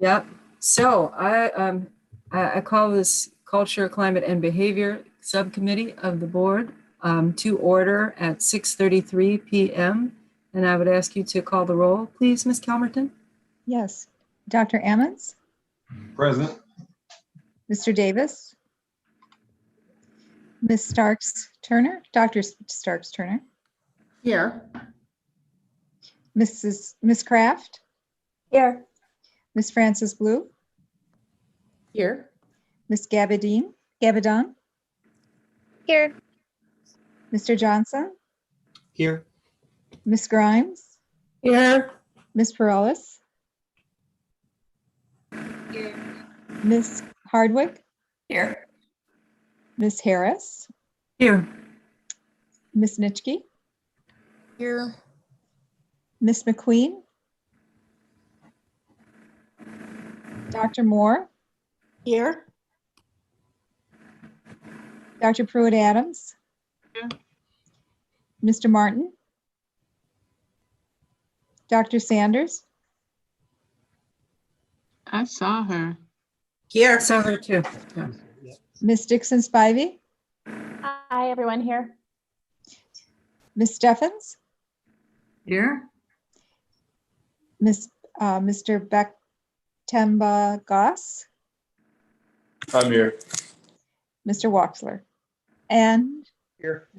Yep. So I call this Culture, Climate, and Behavior Subcommittee of the Board to order at 6:33 p.m. And I would ask you to call the roll, please, Ms. Calmerton. Yes. Dr. Ammons? Present. Mr. Davis? Ms. Starks-Turner? Dr. Starks-Turner? Here. Miss Kraft? Here. Miss Frances Blue? Here. Miss Gabadon? Here. Mr. Johnson? Here. Miss Grimes? Here. Miss Perales? Here. Miss Hardwick? Here. Miss Harris? Here. Miss Nitschke? Here. Miss McQueen? Dr. Moore? Here. Dr. Pruitt-Adams? Here. Mr. Martin? Dr. Sanders? I saw her. Here. I saw her too. Yeah. Miss Dixon-Spivey? Hi, everyone here. Miss Steffens? Here. Mr. Bektemba Goss? I'm here. Mr. Walksler? And Here.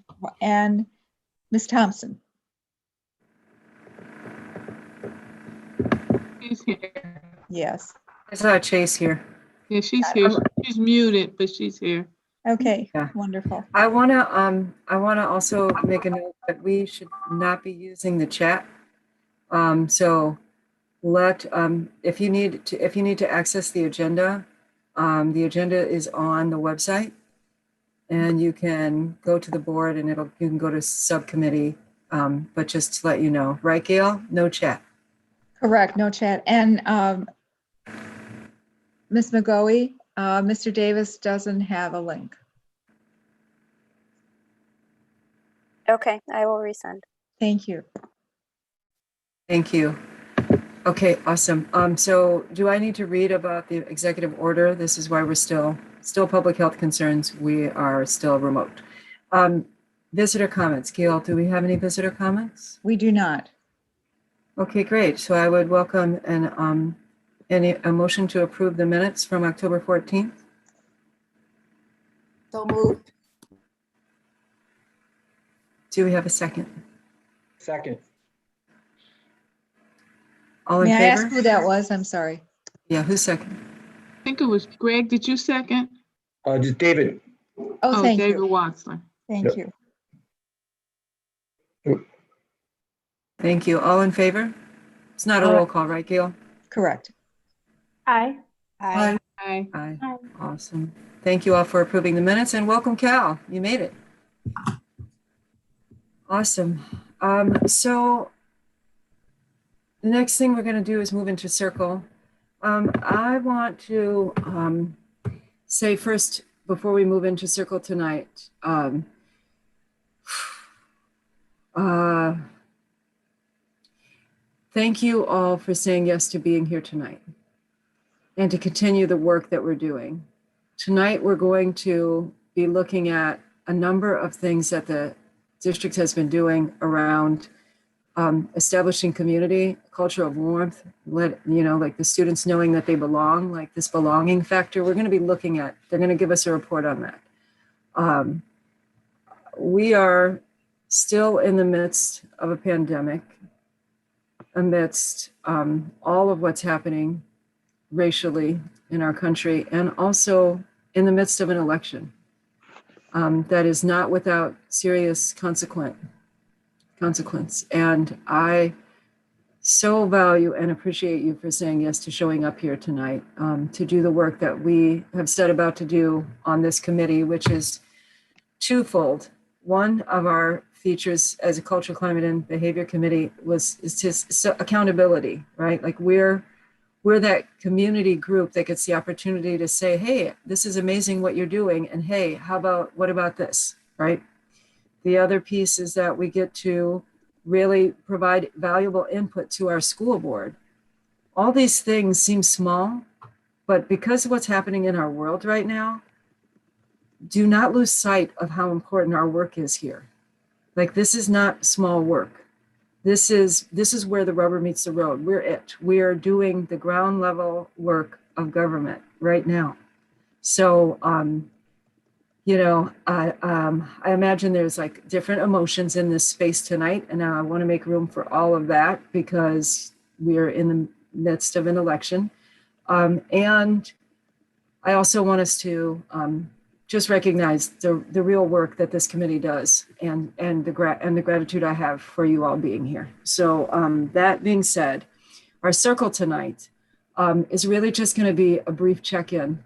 Miss Thompson? She's here. Yes. I saw Chase here. Yeah, she's here. She's muted, but she's here. Okay, Yeah. wonderful. I wanna also make a note that we should not be using the chat. So if you need to access the agenda is on the website, and you can go to the board and you can go to subcommittee. But just to let you know, right, Gail? No chat. Correct, no chat. And Miss McGoey, Mr. Davis doesn't have a link. Okay, I will resend. Thank you. Thank you. Okay, awesome. So do I need to read about the executive order? This is why we're still public health concerns. We are still remote. Visitor comments. Gail, do we have any visitor comments? We do not. Okay, great. So I would welcome a motion to approve the minutes from October 14th. So moved. Do we have a second? Second. All in May I favor? ask who that was? I'm sorry. Yeah, who's second? I think it was Greg. Did you second? Just David. Oh, thank David you. Walksler. Thank Yep. you. Thank you. All in favor? It's not a roll call, right, Gail? Correct. Aye. Aye. Aye. Aye. Aye. Awesome. Thank you all for approving the minutes, and welcome, Cal. You made it. Awesome. So the next thing we're going to do is move into circle. I want to say first, before we move into circle tonight, thank you all for saying yes to being here tonight and to continue the work that we're doing. Tonight, we're going to be looking at a number of things that the district has been doing around establishing community, culture of warmth, like the students knowing that they belong, like this belonging factor. We're going to be looking at, they're going to give us a report on that. We are still in the midst of a pandemic, amidst all of what's happening racially in our country, and also in the midst of an election that is not without serious consequence. And I so value and appreciate you for saying yes to showing up here tonight to do the work that we have set about to do on this committee, which is twofold. One of our features as a cultural, climate, and behavior committee is just accountability, right? Like we're that community group that gets the opportunity to say, hey, this is amazing what you're doing. And hey, what about this, right? The other piece is that we get to really provide valuable input to our school board All these things seem small, but because of what's happening in our world right now, do not lose sight of how important our work is here. Like, this is not small work. This is where the rubber meets the road. We are doing the ground level work of government right now. So, I imagine there's like different emotions in this space tonight, and I want to make room for all of that because we are in the midst of an election. And I also want us to just recognize the real work that this committee does, and the gratitude I have for you all being here. So that being said, our circle tonight is really just going to be a brief check-in.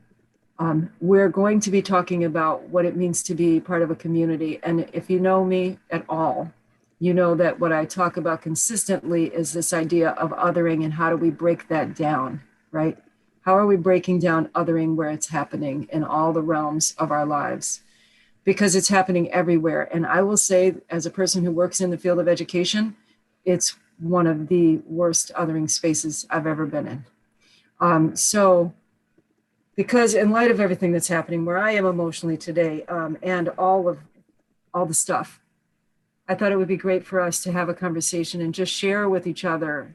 We're going to be talking about what it means to be part of a community. And if you know me at all, you know that what I talk about consistently is this idea of othering and how do we break that down, right? How are we breaking down othering where it's happening in all the realms of our lives? Because it's happening everywhere. And I will say, as a person who works in the field of education, it's one of the worst othering spaces I've ever been in. Because in light of everything that's happening where I am emotionally today, and all the stuff, I thought it would be great for us to have a conversation and just share with each other,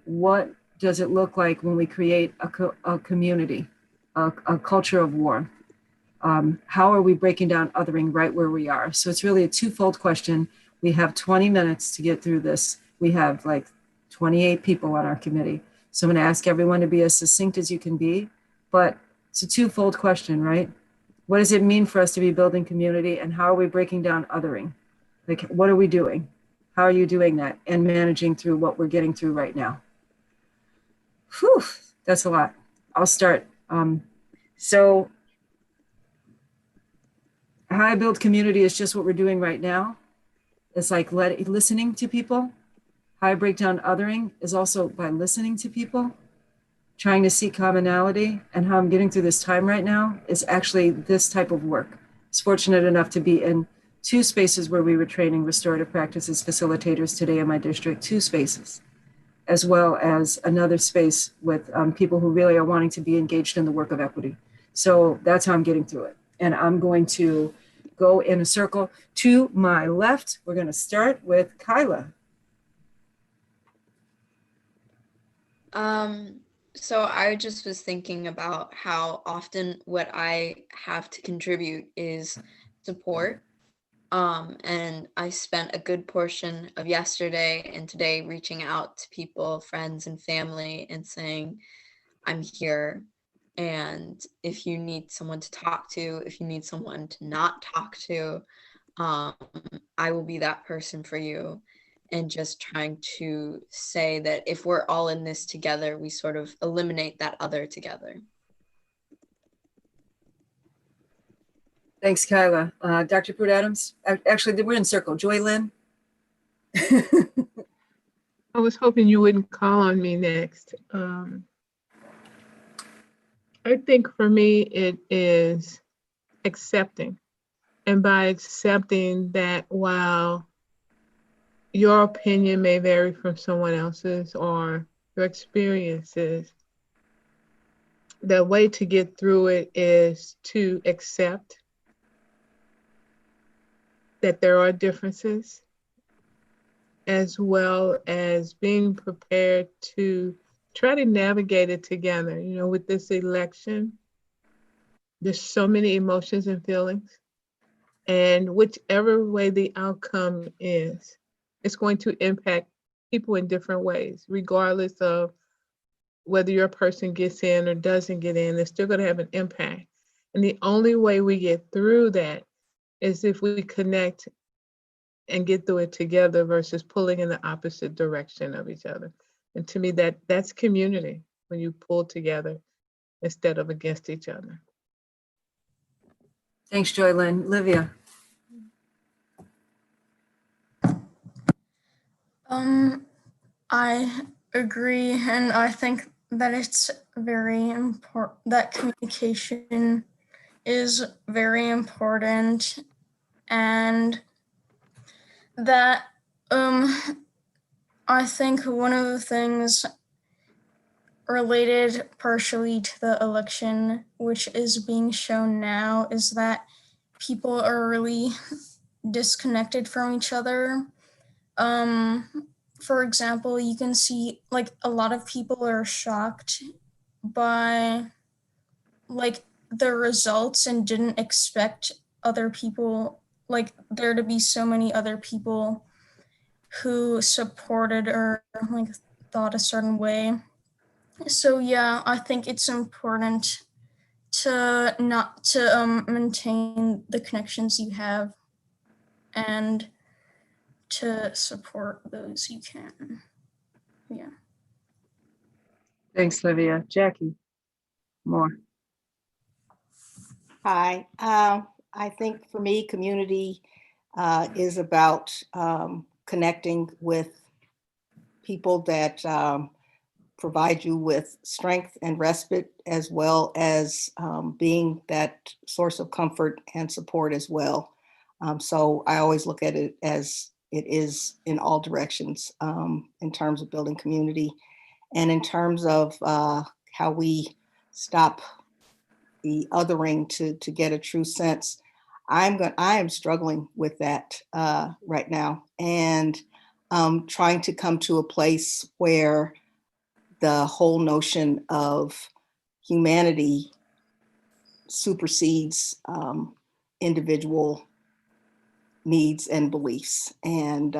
what does it look like when we create a community, a culture of war? How are we breaking down othering right where we are? So it's really a twofold question. We have 20 minutes to get through this. We have like 28 people on our committee. So I'm going to ask everyone to be as succinct as you can be. But it's a twofold question, right? What does it mean for us to be building community, and how are we breaking down othering? Like, what are we doing? How are you doing that and managing through what we're getting through right now? Whew, that's a lot. I'll start. So how I build community is just what we're doing right now. It's like listening to people. How I break down othering is also by listening to people, trying to seek commonality. And how I'm getting through this time right now is actually this type of work. I was fortunate enough to be in 2 spaces where we were training restorative practices facilitators today in my district, 2 spaces, as well as another space with people who really are wanting to be engaged in the work of equity. So that's how I'm getting through it. And I'm going to go in a circle to my left. We're going to start with Kyla. So I just was thinking about how often what I have to contribute is support. And I spent a good portion of yesterday and today reaching out to people, friends and family, and saying, I'm here. And if you need someone to talk to, if you need someone to not talk to, I will be that person for you. And just trying to say that if we're all in this together, we sort of eliminate that other together. Thanks, Kyla. Dr. Pruitt Adams. Actually, we're in circle. Joy Lynn. I was hoping you wouldn't call on me next. I think for me, it is accepting. And by accepting that while your opinion may vary from someone else's or your experiences, the way to get through it is to accept that there are differences, as well as being prepared to try to navigate it together. With this election, there's so many emotions and feelings, and whichever way the outcome is, it's going to impact people in different ways, regardless of whether your person gets in or doesn't get in. They're still going to have an impact. And the only way we get through that is if we connect and get through it together versus pulling in the opposite direction of each other. And to me, that's community, when you pull together instead of against each other. Thanks, Joy Lynn. Livia. I agree, and I think that it's very important that communication is very important, and that I think one of the things related partially to the election, which is being shown now, is that people are really disconnected from each other. For example, you can see like a lot of people are shocked by like the results and didn't expect other people, like there to be so many other people who supported or like thought a certain way. So yeah, I think it's important to not to maintain the connections you have and to support those you can. Yeah. Thanks, Livia. Jackie, more. Hi. I think for me, community is about connecting with people that provide you with strength and respite, as well as being that source of comfort and support as well. So I always look at it as it is in all directions in terms of building community and in terms of how we stop the othering to get a true sense. I am struggling with that right now, and trying to come to a place where the whole notion of humanity supersedes individual needs and beliefs, and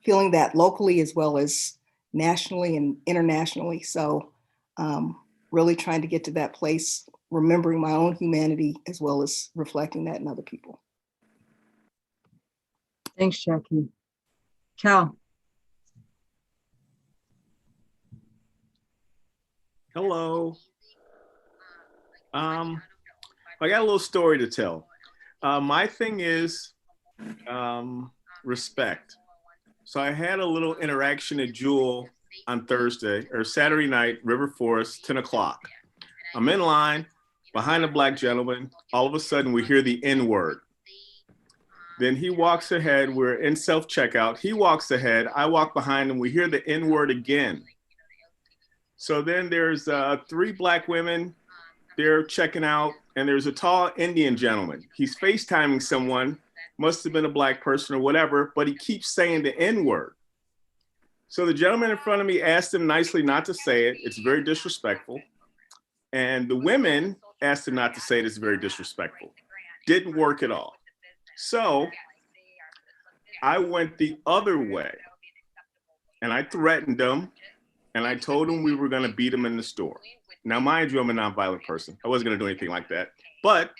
feeling that locally as well as nationally and internationally. So really trying to get to that place, remembering my own humanity as well as reflecting that in other people. Thanks, Jackie. Cal. Hello. I got a little story to tell. My thing is respect. So I had a little interaction at Jewel on Thursday or Saturday night, River Forest, 10 o'clock. I'm in line behind a black gentleman. All of a sudden we hear the N word. Then he walks ahead. We're in self-checkout. He walks ahead. I walk behind him. We hear the N word again. So then there's 3 black women. They're checking out. And there's a tall Indian gentleman. He's FaceTiming someone. Must have been a black person or whatever, but he keeps saying the N word. So the gentleman in front of me asked him nicely not to say it. It's very disrespectful. And the women asked him not to say it. It's very disrespectful. Didn't work at all. So I went the other way and I threatened him and I told him we were going to beat him in the store. Now, mind you, I'm a nonviolent person. I wasn't going to do anything like that, but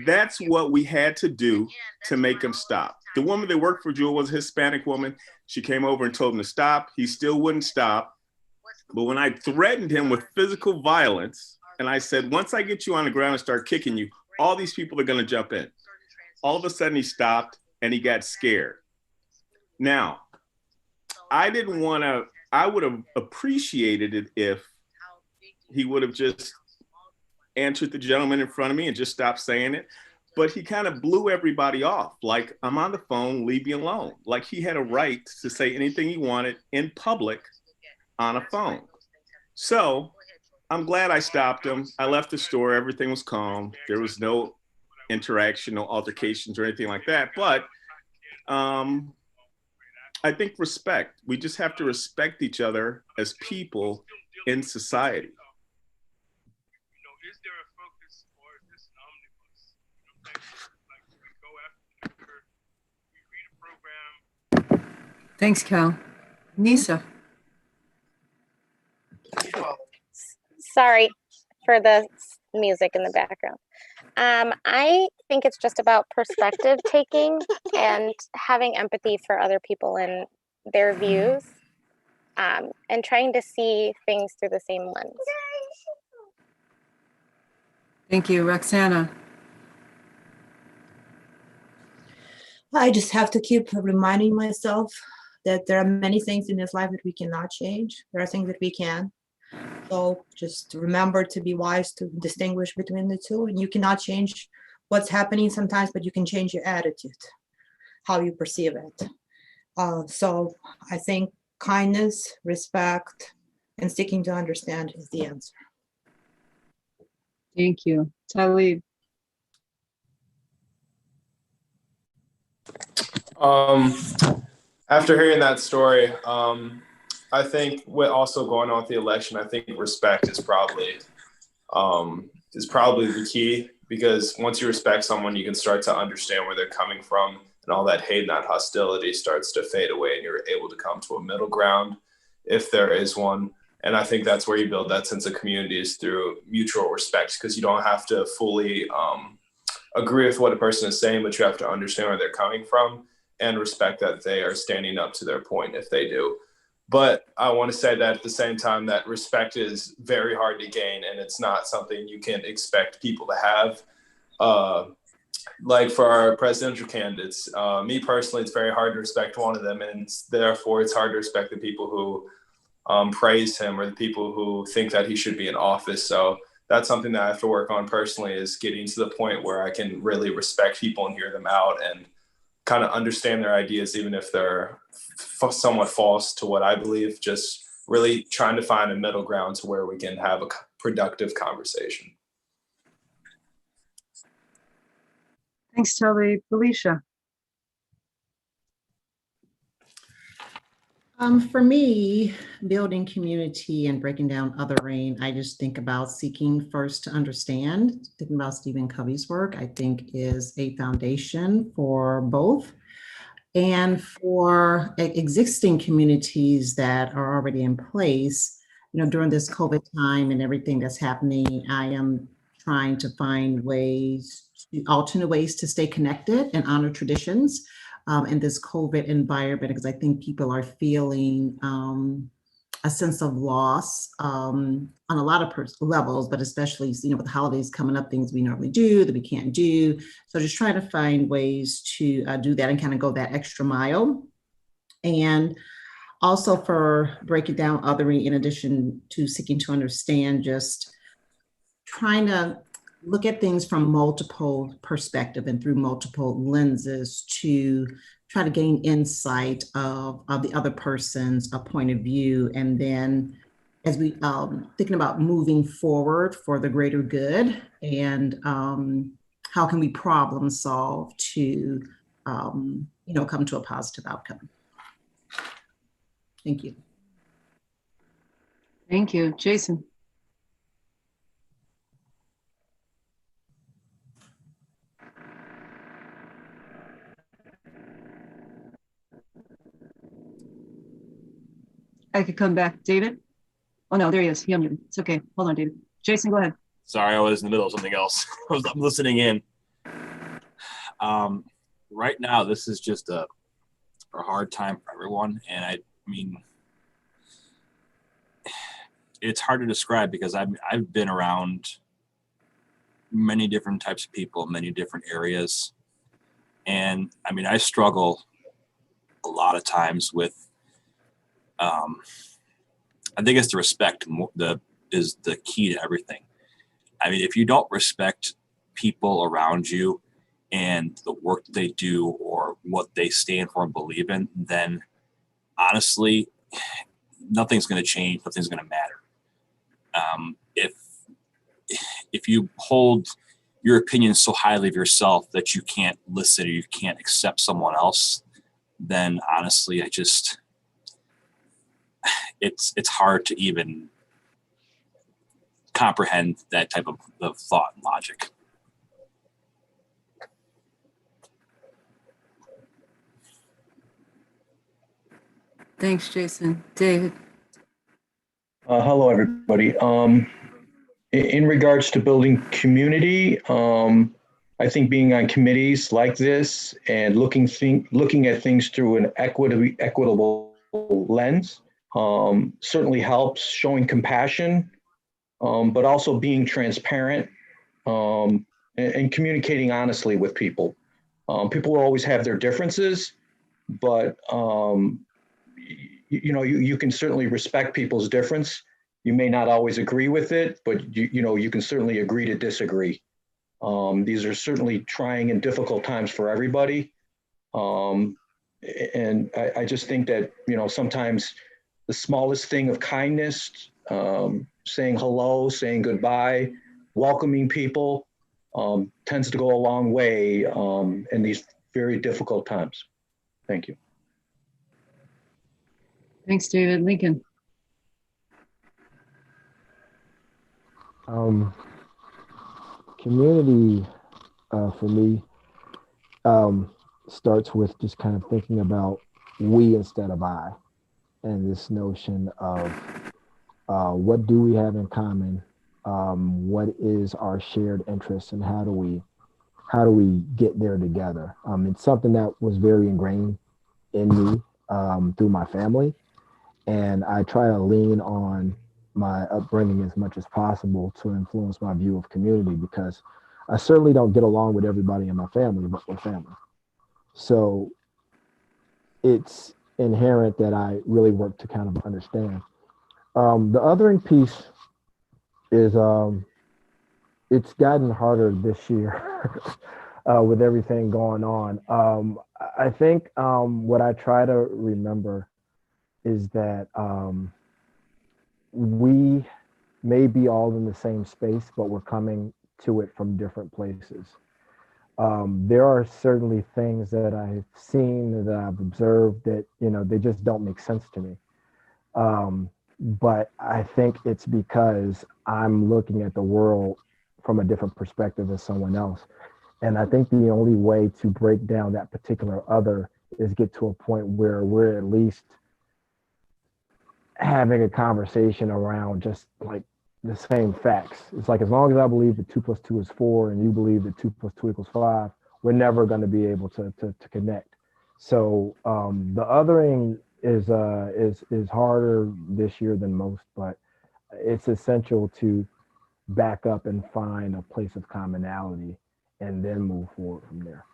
that's what we had to do to make him stop. The woman that worked for Jewel was a Hispanic woman. She came over and told him to stop. He still wouldn't stop. But when I threatened him with physical violence, and I said, once I get you on the ground and start kicking you, all these people are going to jump in. All of a sudden he stopped and he got scared. Now, I would have appreciated it if he would have just answered the gentleman in front of me and just stopped saying it. But he kind of blew everybody off. Like, I'm on the phone, leave me alone. Like he had a right to say anything he wanted in public on a phone. So I'm glad I stopped him. I left the store, everything was calm. There was no interaction, no altercations or anything like that. But I think respect. We just have to respect each other as people in society. Thanks, Cal. Nisa. Sorry for the music in the background. I think it's just about perspective taking and having empathy for other people and their views, and trying to see things through the same lens. Thank you, Roxana. I just have to keep reminding myself that there are many things in this life that we cannot change. There are things that we can. So just remember to be wise to distinguish between the two. And you cannot change what's happening sometimes, but you can change your attitude, how you perceive it. So I think kindness, respect, and seeking to understand is the answer. Thank you. Talib. After hearing that story, I think what also going on with the election, I think respect is probably the key, because once you respect someone, you can start to understand where they're coming from, and all that hate and that hostility starts to fade away, and you're able to come to a middle ground if there is one. And I think that's where you build that sense of community, is through mutual respect, because you don't have to fully agree with what a person is saying, but you have to understand where they're coming from and respect that they are standing up to their point if they do. But I want to say that at the same time, that respect is very hard to gain, and it's not something you can expect people to have. Like for our presidential candidates, me personally, it's very hard to respect one of them, and therefore it's hard to respect the people who praise him, or the people who think that he should be in office. So that's something that I have to work on personally, is getting to the point where I can really respect people and hear them out and kind of understand their ideas, even if they're somewhat false to what I believe. Just really trying to find a middle ground to where we can have a productive conversation. Thanks, Talib. Felicia. For me, building community and breaking down othering, I just think about seeking first to understand. Thinking about Stephen Covey's work, I think is a foundation for both. And for existing communities that are already in place, during this COVID time and everything that's happening, I am trying to find alternate ways to stay connected and honor traditions in this COVID environment, because I think people are feeling a sense of loss on a lot of levels, but especially, with the holidays coming up, things we normally do that we can't do. So just trying to find ways to do that and kind of go that extra mile. And also for breaking down othering, in addition to seeking to understand, just trying to look at things from multiple perspectives and through multiple lenses to try to gain insight of the other person's point of view. And then as we thinking about moving forward for the greater good, and how can we problem solve to come to a positive outcome. Thank you. Thank you. Jason. I could come back. David? Oh, no, there he is. He unmuted. It's okay. Hold on, David. Jason, go ahead. Sorry, I was in the middle of something else. I'm listening in. Right now, this is just a hard time for everyone. And I mean, it's hard to describe, because I've been around many different types of people, many different areas. And I mean, I struggle a lot of times with, I think it's the respect is the key to everything. I mean, if you don't respect people around you and the work that they do or what they stand for and believe in, then honestly, nothing's going to change. Nothing's going to matter. If you hold your opinion so highly of yourself that you can't listen or you can't accept someone else, then honestly, it's hard to even comprehend that type of thought and logic. Thanks, Jason. David. Hello, everybody. In regards to building community, I think being on committees like this and looking at things through an equitable lens certainly helps, showing compassion, but also being transparent and communicating honestly with people. People will always have their differences, but you can certainly respect people's difference. You may not always agree with it, but you can certainly agree to disagree. These are certainly trying and difficult times for everybody. And I just think that, sometimes the smallest thing of kindness, saying hello, saying goodbye, welcoming people, tends to go a long way in these very difficult times. Thank you. Thanks, David. Lincoln. Community for me starts with just kind of thinking about we instead of I, and this notion of what do we have in common, what is our shared interest, and how do we get there together. It's something that was very ingrained in me through my family, and I try to lean on my upbringing as much as possible to influence my view of community, because I certainly don't get along with everybody in my family, but we're family. So it's inherent that I really work to kind of understand. The othering piece is it's gotten harder this year with everything going on. I think what I try to remember is that we may be all in the same space, but we're coming to it from different places. There are certainly things that I've seen, that I've observed that, they just don't make sense to me. But I think it's because I'm looking at the world from a different perspective as someone else. And I think the only way to break down that particular other is get to a point where we're at least having a conversation around just like the same facts. It's like, as long as I believe that 2 + 2 is 4 and you believe that 2 + 2 = 5, we're never going to be able to connect. So the othering is harder this year than most, but it's essential to back up and find a place of commonality and then move forward from there.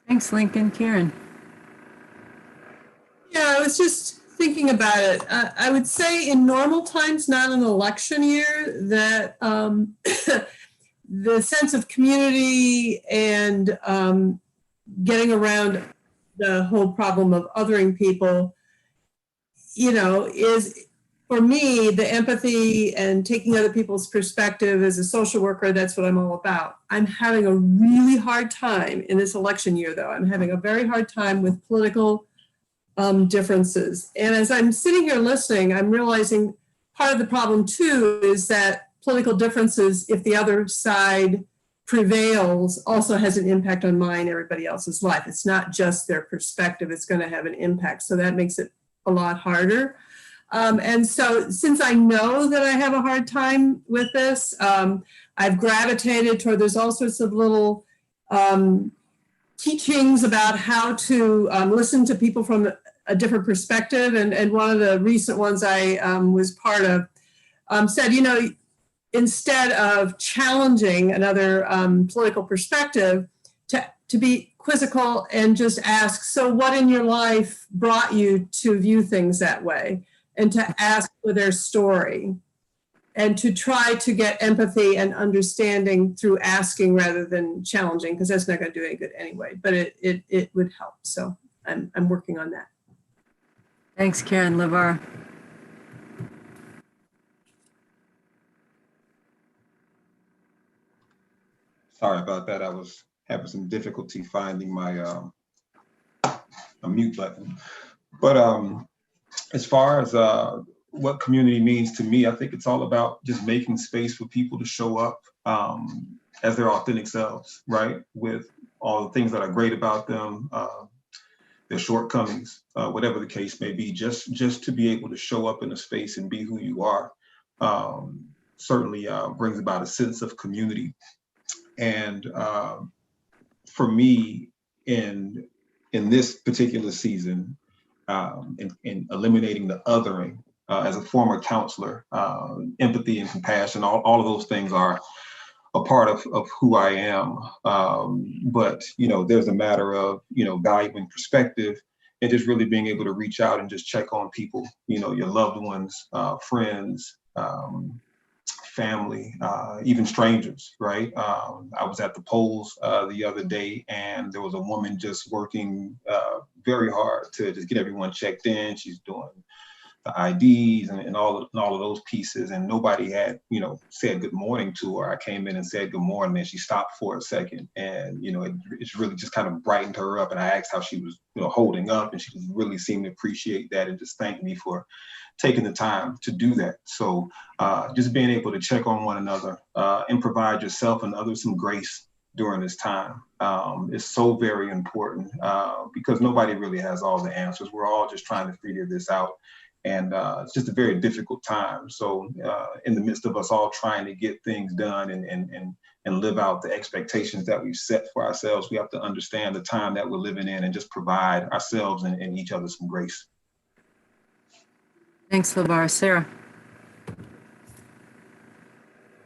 Thanks, Lincoln. Karen. Yeah, I was just thinking about it. I would say in normal times, not an election year, that the sense of community and getting around the whole problem of othering people, is, for me, the empathy and taking other people's perspective. As a social worker, that's what I'm all about. I'm having a really hard time in this election year, though. I'm having a very hard time with political differences. And as I'm sitting here listening, I'm realizing part of the problem too is that political differences, if the other side prevails, also has an impact on mine, everybody else's life. It's not just their perspective, it's going to have an impact. So that makes it a lot harder. And so since I know that I have a hard time with this, I've gravitated toward, there's all sorts of little teachings about how to listen to people from a different perspective. And one of the recent ones I was part of said, instead of challenging another political perspective, to be quizzical and just ask, so what in your life brought you to view things that way? And to ask for their story, and to try to get empathy and understanding through asking rather than challenging, because that's not going to do any good anyway, but it would help. So I'm working on that. Thanks, Karen. LeVar. Sorry about that. I was having some difficulty finding my mute button. But as far as what community means to me, I think it's all about just making space for people to show up as their authentic selves, right? With all the things that are great about them, their shortcomings, whatever the case may be, just to be able to show up in a space and be who you are, certainly brings about a sense of community. And for me, in this particular season, in eliminating the othering, as a former counselor, empathy and compassion, all of those things are a part of who I am. But, there's a matter of, valuing perspective and just really being able to reach out and just check on people, your loved ones, friends, family, even strangers, right? I was at the polls the other day, and there was a woman just working very hard to just get everyone checked in. She's doing the IDs and all of those pieces, and nobody had, said good morning to her. I came in and said good morning, and she stopped for a second, and it's really just kind of brightened her up. And I asked how she was, holding up, and she really seemed to appreciate that and just thanked me for taking the time to do that. So just being able to check on one another and provide yourself and others some grace during this time is so very important because nobody really has all the answers. We're all just trying to figure this out. And it's just a very difficult time. So in the midst of us all trying to get things done and live out the expectations that we've set for ourselves, we have to understand the time that we're living in and just provide ourselves and each other some grace. Thanks, LeVar. Sarah.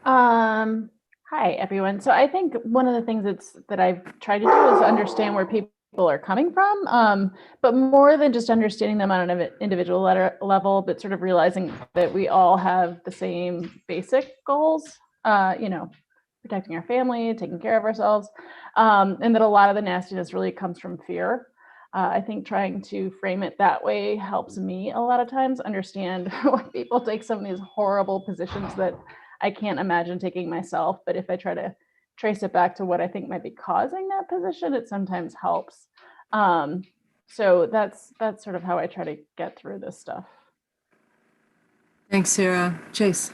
Hi, everyone. So I think one of the things that I've tried to do is understand where people are coming from, but more than just understanding them on an individual level, but sort of realizing that we all have the same basic goals, protecting our family, taking care of ourselves, and that a lot of the nastiness really comes from fear. I think trying to frame it that way helps me a lot of times understand when people take some of these horrible positions that I can't imagine taking myself. But if I try to trace it back to what I think might be causing that position, it sometimes helps. So that's sort of how I try to get through this stuff. Thanks, Sarah. Chase.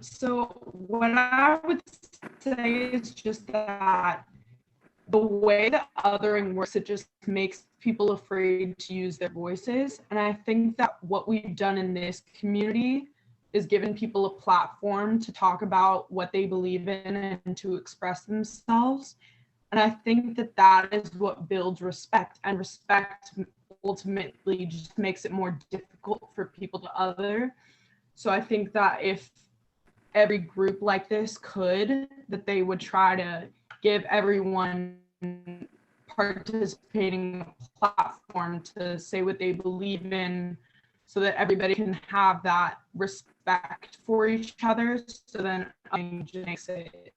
So what I would say is just that the way that othering works, it just makes people afraid to use their voices. And I think that what we've done in this community is given people a platform to talk about what they believe in and to express themselves. And I think that that is what builds respect, and respect ultimately just makes it more difficult for people to other. So I think that if every group like this could, that they would try to give everyone participating a platform to say what they believe in, so that everybody can have that respect for each other. So then it just makes it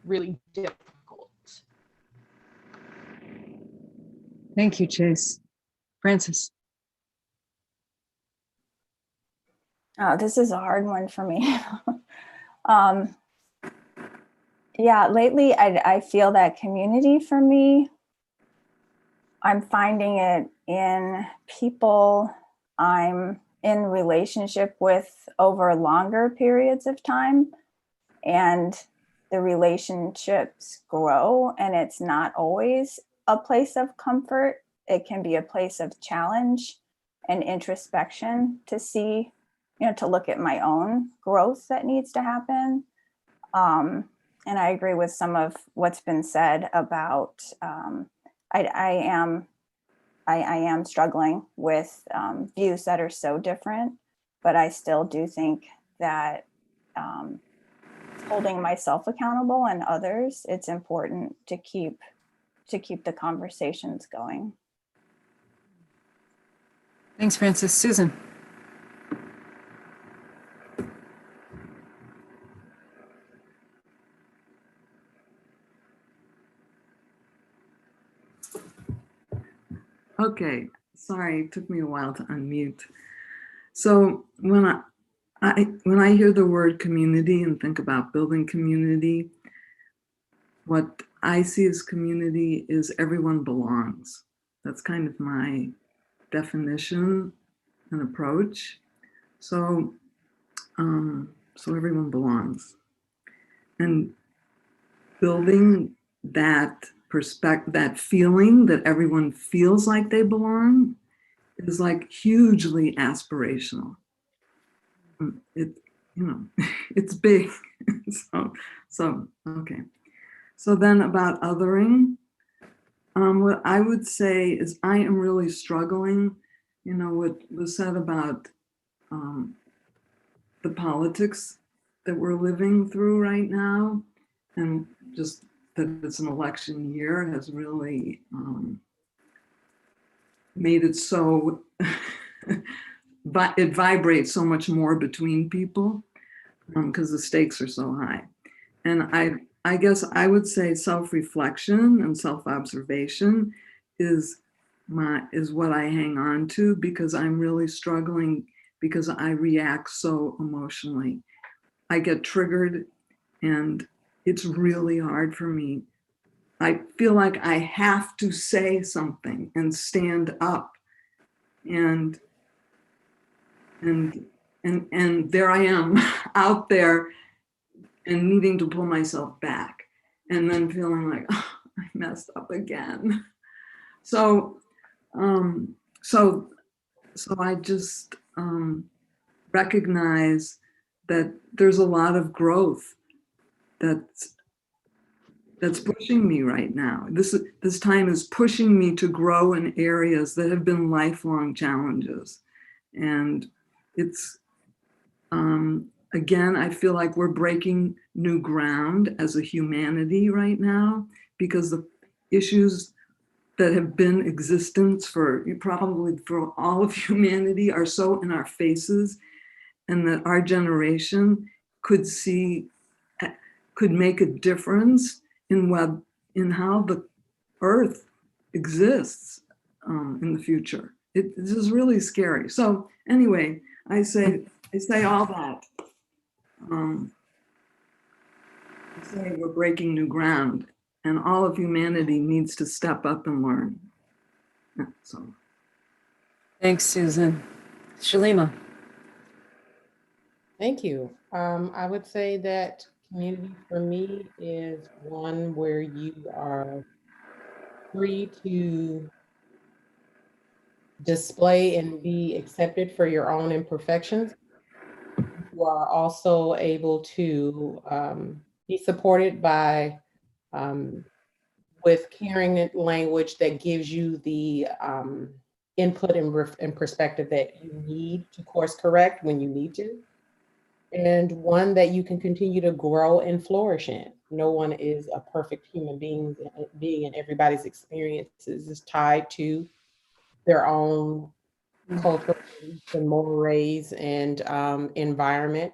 really difficult. Thank you, Chase. Francis. Oh, this is a hard one for me. Yeah, lately I feel that community for me, I'm finding it in people I'm in relationship with over longer periods of time, and the relationships grow, and it's not always a place of comfort. It can be a place of challenge and introspection to see, to look at my own growth that needs to happen. And I agree with some of what's been said about, I am struggling with views that are so different, but I still do think that holding myself accountable and others, it's important to keep the conversations going. Thanks, Francis. Susan. Okay, sorry, it took me a while to unmute. So when I hear the word community and think about building community, what I see as community is everyone belongs. That's kind of my definition and approach. So, so everyone belongs. And building that perspective, that feeling that everyone feels like they belong, is like hugely aspirational. It, it's big. so okay. So then about othering, what I would say is I am really struggling, what was said about the politics that we're living through right now, and just that it's an election year has really made it so it vibrates so much more between people because the stakes are so high. And I guess I would say self-reflection and self-observation is what I hang on to, because I'm really struggling because I react so emotionally. I get triggered and it's really hard for me. I feel like I have to say something and stand up, and there I am out there and needing to pull myself back, and then feeling like, oh, I messed up again. So I just recognize that there's a lot of growth that's pushing me right now. This time is pushing me to grow in areas that have been lifelong challenges. And it's, again, I feel like we're breaking new ground as a humanity right now, because the issues that have been existence for probably for all of humanity are so in our faces, and that our generation could make a difference in how the earth exists in the future. This is really scary. So anyway, I say all that. I say we're breaking new ground, and all of humanity needs to step up and learn. Yeah, so. Thanks, Susan. Shalima. Thank you. I would say that community for me is one where you are free to display and be accepted for your own imperfections. You are also able to be supported by with caring language that gives you the input and perspective that you need to course correct when you need to, and one that you can continue to grow and flourish in. No one is a perfect human being, and everybody's experiences is tied to their own cultural and mores and environment.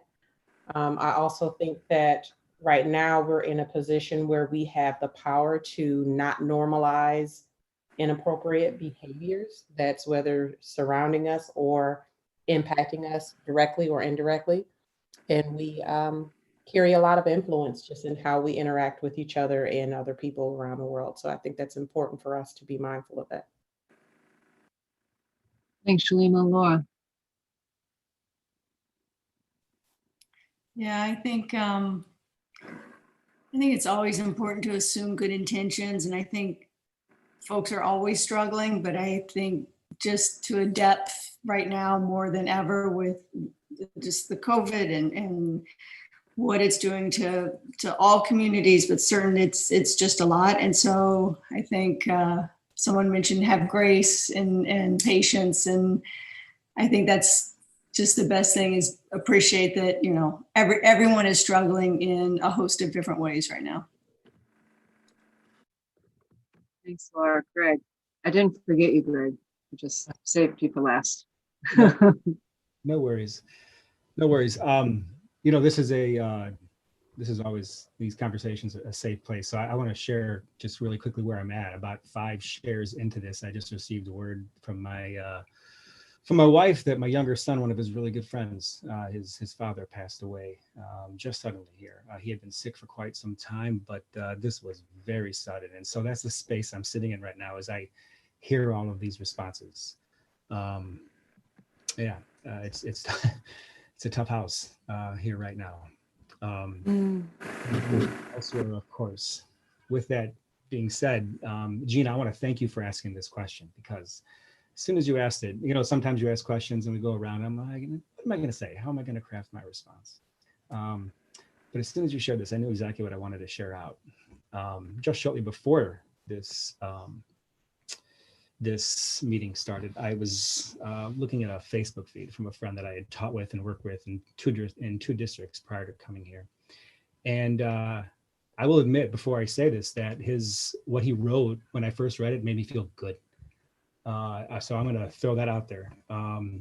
I also think that right now we're in a position where we have the power to not normalize inappropriate behaviors, that's whether surrounding us or impacting us directly or indirectly. And we carry a lot of influence just in how we interact with each other and other people around the world. So I think that's important for us to be mindful of that. Thanks, Shalima. Laura. Yeah, I think it's always important to assume good intentions, and I think folks are always struggling, but I think just to a depth right now more than ever with just the COVID and what it's doing to all communities, but certainly it's just a lot. And so I think someone mentioned have grace and patience, and I think that's just the best thing is appreciate that, you know, everyone is struggling in a host of different ways right now. Thanks, Laura. Greg. I didn't forget you, Greg. I just saved you for last. No worries. No worries. You know, this is always, these conversations, a safe place. So I want to share just really quickly where I'm at. About 5 shares into this, I just received a word from my wife that my younger son, one of his really good friends, his father passed away just suddenly here. He had been sick for quite some time, but this was very sudden. And so that's the space I'm sitting in right now as I hear all of these responses. It's it's a tough house here right now. Elsewhere, of course. With that being said, Gina, I want to thank you for asking this question, because as soon as you asked it, you know, sometimes you ask questions and we go around, I'm like, what am I going to say? How am I going to craft my response? But as soon as you shared this, I knew exactly what I wanted to share out. Just shortly before this this meeting started, I was looking at a Facebook feed from a friend that I had taught with and worked with in two districts prior to coming here. And I will admit before I say this, that what he wrote when I first read it made me feel good. So I'm going to throw that out there.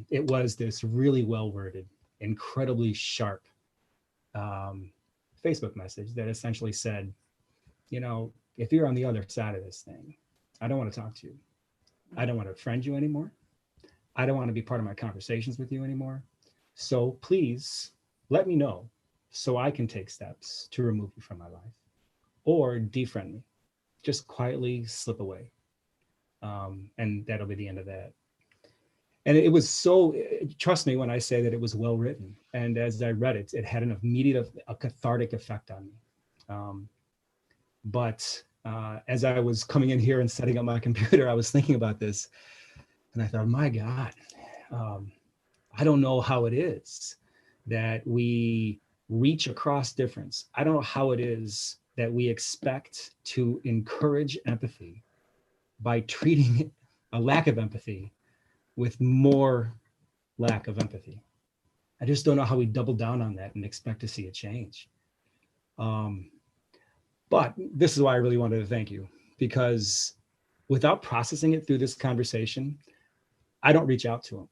It was this really well-worded, incredibly sharp Facebook message that essentially said, you know, if you're on the other side of this thing, I don't want to talk to you. I don't want to friend you anymore. I don't want to be part of my conversations with you anymore. So please let me know so I can take steps to remove you from my life or defriend me. Just quietly slip away. And that'll be the end of that. And it was so, trust me when I say that it was well written. And as I read it, it had an immediate, a cathartic effect on me. But as I was coming in here and setting up my computer, I was thinking about this and I thought, my God, I don't know how it is that we reach across difference. I don't know how it is that we expect to encourage empathy by treating a lack of empathy with more lack of empathy. I just don't know how we double down on that and expect to see a change. But this is why I really wanted to thank you, because without processing it through this conversation, I don't reach out to him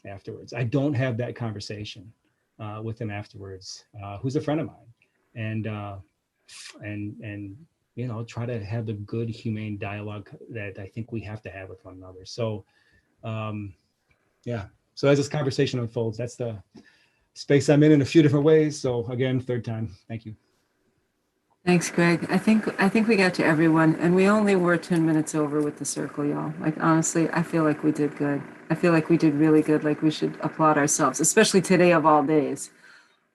afterwards. I don't have that conversation with him afterwards, who's a friend of mine. And you know, try to have the good, humane dialogue that I think we have to have with one another. So, yeah. So as this conversation unfolds, that's the space I'm in a few different ways. So again, third time, thank you. Thanks, Greg. I think we got to everyone, and we only were 10 minutes over with the circle, y'all. Like, honestly, I feel like we did good. I feel like we did really good. Like, we should applaud ourselves, especially today of all days.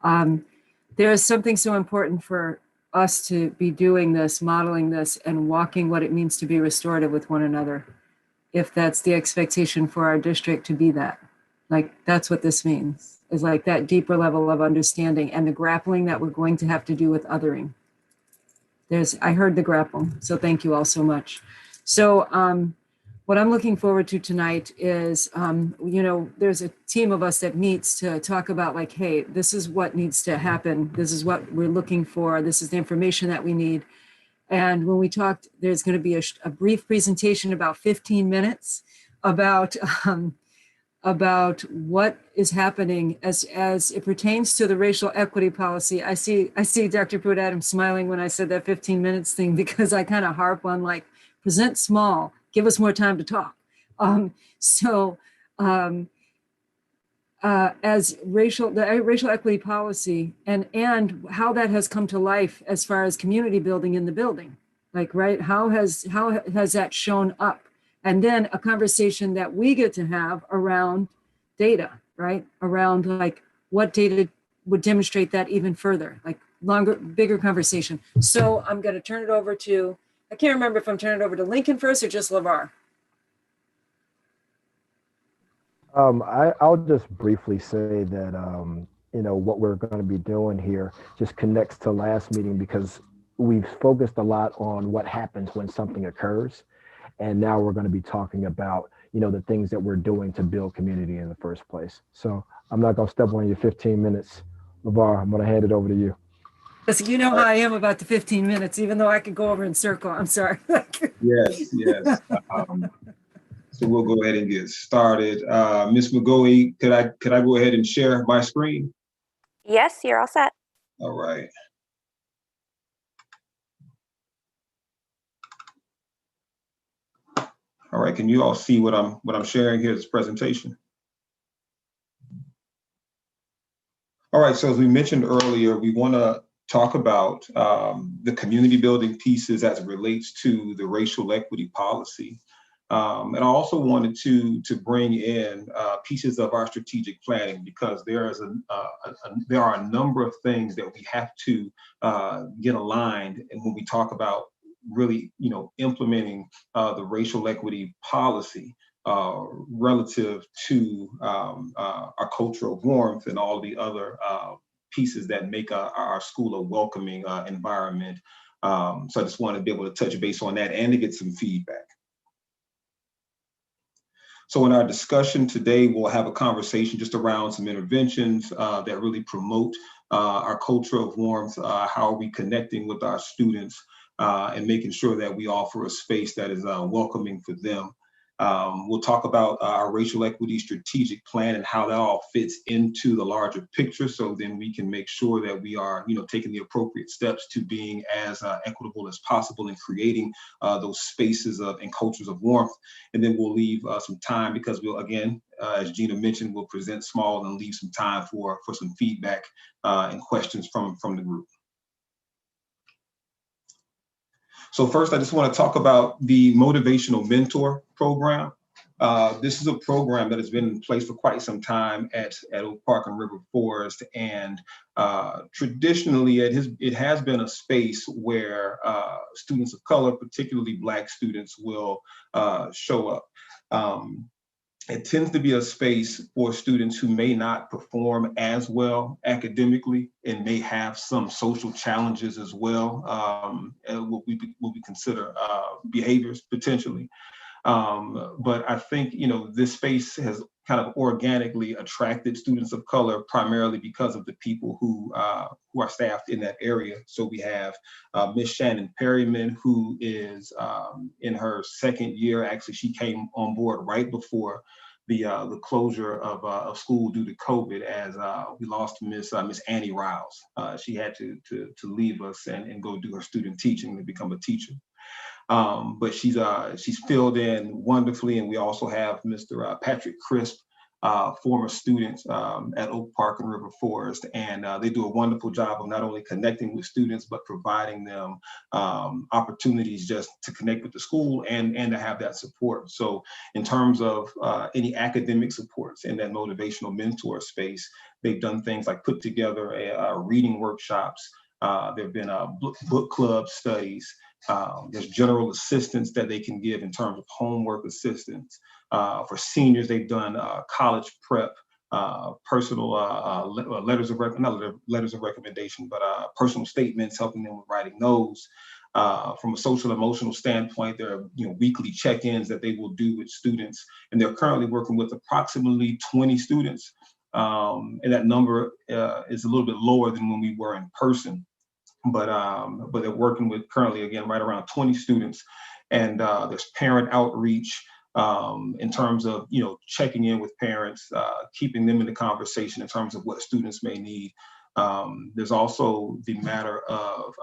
There is something so important for us to be doing this, modeling this, and walking what it means to be restorative with one another. If that's the expectation for our district to be that, like, that's what this means, is like that deeper level of understanding and the grappling that we're going to have to do with othering. I heard the grapple, so thank you all so much. So what I'm looking forward to tonight is, you know, there's a team of us that meets to talk about like, hey, this is what needs to happen. This is what we're looking for. This is the information that we need. And when we talked, there's going to be a brief presentation, about 15 minutes, about what is happening as it pertains to the racial equity policy. I see Dr. Pruitt Adams smiling when I said that 15 minutes thing, because I kind of harp on like, present small, give us more time to talk. As the racial equity policy and how that has come to life as far as community building in the building, like, right, how has that shown up? And then a conversation that we get to have around data, right? Around like what data would demonstrate that even further, like longer, bigger conversation. So I'm going to turn it over to, I can't remember if I'm turning it over to Lincoln first or just LeVar. I'll just briefly say that, you know, what we're going to be doing here just connects to last meeting, because we've focused a lot on what happens when something occurs. And now we're going to be talking about, you know, the things that we're doing to build community in the first place. So I'm not going to step on your 15 minutes. LeVar, I'm going to hand it over to you. Listen, you know how I am about the 15 minutes, even though I could go over in circle. I'm sorry. Yes. So we'll go ahead and get started. Ms. McGoey, could I go ahead and share my screen? Yes, you're all set. All right. All right, can you all see what I'm sharing here, this presentation? All right, so as we mentioned earlier, we want to talk about the community building pieces as it relates to the racial equity policy. And I also wanted to bring in pieces of our strategic planning, because there are a number of things that we have to get aligned. And when we talk about really, you know, implementing the racial equity policy relative to our culture of warmth and all the other pieces that make our school a welcoming environment. So I just want to be able to touch base on that and to get some feedback. So in our discussion today, we'll have a conversation just around some interventions that really promote our culture of warmth. How are we connecting with our students and making sure that we offer a space that is welcoming for them. We'll talk about our racial equity strategic plan and how that all fits into the larger picture, so then we can make sure that we are, taking the appropriate steps to being as equitable as possible and creating those spaces and cultures of warmth. And then we'll leave some time, because we'll, again, as Gina mentioned, we'll present small and leave some time for some feedback and questions from the group. So first, I just want to talk about the Motivational Mentor Program. This is a program that has been in place for quite some time at Oak Park and River Forest, and traditionally it has been a space where students of color, particularly Black students, will show up. It tends to be a space for students who may not perform as well academically and may have some social challenges as well, and what we consider behaviors potentially. But I think, this space has kind of organically attracted students of color, primarily because of the people who are staffed in that area. So we have Miss Shannon Perryman, who is in her second year. Actually, she came on board right before the closure of school due to COVID, as we lost Miss Annie Riles. She had to leave us and go do her student teaching and become a teacher. But she's filled in wonderfully. And we also have Mr. Patrick Crisp, former student at Oak Park and River Forest. And they do a wonderful job of not only connecting with students, but providing them opportunities just to connect with the school and to have that support. So in terms of any academic supports in that motivational mentor space, they've done things like put together reading workshops. There have been book club studies. There's general assistance that they can give in terms of homework assistance. For seniors, they've done college prep, personal letters of recommendation, but personal statements, helping them with writing those. From a social emotional standpoint, there are weekly check-ins that they will do with students, and they're currently working with approximately 20 students. And that number is a little bit lower than when we were in person. But they're working with currently, again, right around 20 students. And there's parent outreach in terms of, checking in with parents, keeping them in the conversation in terms of what students may need. There's also the matter of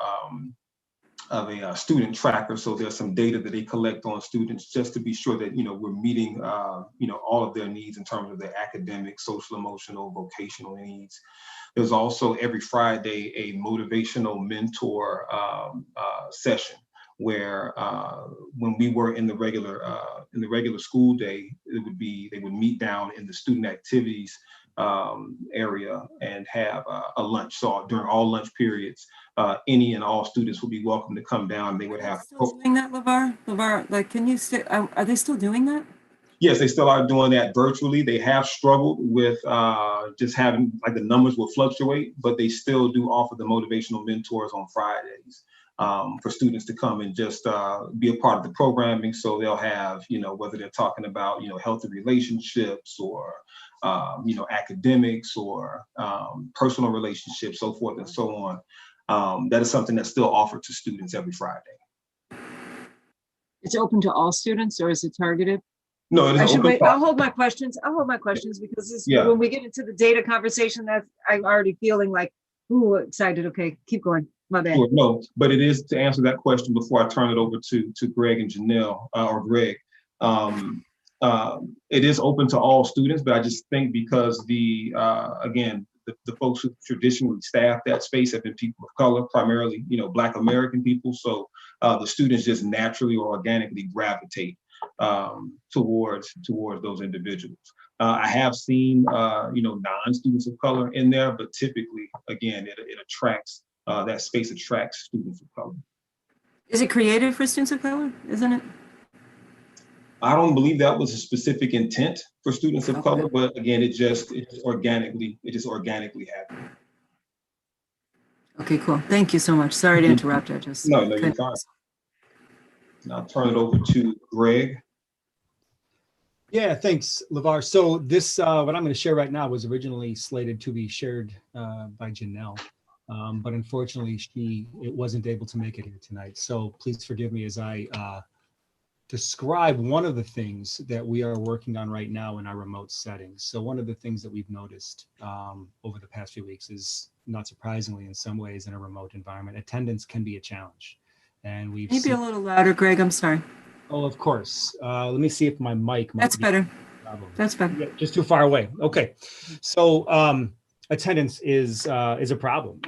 a student tracker. So there's some data that they collect on students just to be sure that, we're meeting, all of their needs in terms of their academic, social, emotional, vocational needs. There's also every Friday a motivational mentor session where when we were in the regular school day, they would meet down in the student activities area and have a lunch. So during all lunch periods, any and all students would be welcome to come down. They would have. Still doing that, LeVar? Like, can you say, are they still doing that? Yes, they still are doing that virtually. They have struggled with just having, like, the numbers will fluctuate, but they still do offer the motivational mentors on Fridays for students to come and just be a part of the programming. So they'll have, whether they're talking about, healthy relationships or, academics or personal relationships, so forth and so on. That is something that's still offered to students every Friday. It's open to all students, or is it targeted? No, it is open. Wait. I'll hold my questions because when we get into the data conversation, that I'm already feeling like, ooh, excited. Okay, keep going. My bad. Sure, no, but it is, to answer that question before I turn it over to Greg and Janelle, or Greg. It is open to all students, but I just think because again, the folks who traditionally staff that space have been people of color, primarily, Black American people. So the students just naturally or organically gravitate towards those individuals. I have seen, non-students of color in there, but typically, again, it attracts, that space attracts students of color. Is it created for students of color? Isn't it? I don't believe that was a specific intent for students of color, but again, it just organically happened. Okay, cool. Thank you so much. Sorry to interrupt. I just no, you're fine. Now I'll turn it over to Greg. Yeah, thanks, LeVar. So this, what I'm going to share right now was originally slated to be shared by Janelle, but unfortunately it wasn't able to make it here tonight. So please forgive me as I describe one of the things that we are working on right now in our remote settings. So one of the things that we've noticed over the past few weeks is, not surprisingly, in some ways in a remote environment, attendance can be a challenge. And we've Maybe a little louder, Greg. I'm sorry. Oh, of course. Let me see if my mic might That's be better. a problem. That's better. Yeah, just too far away. Okay. So attendance is a problem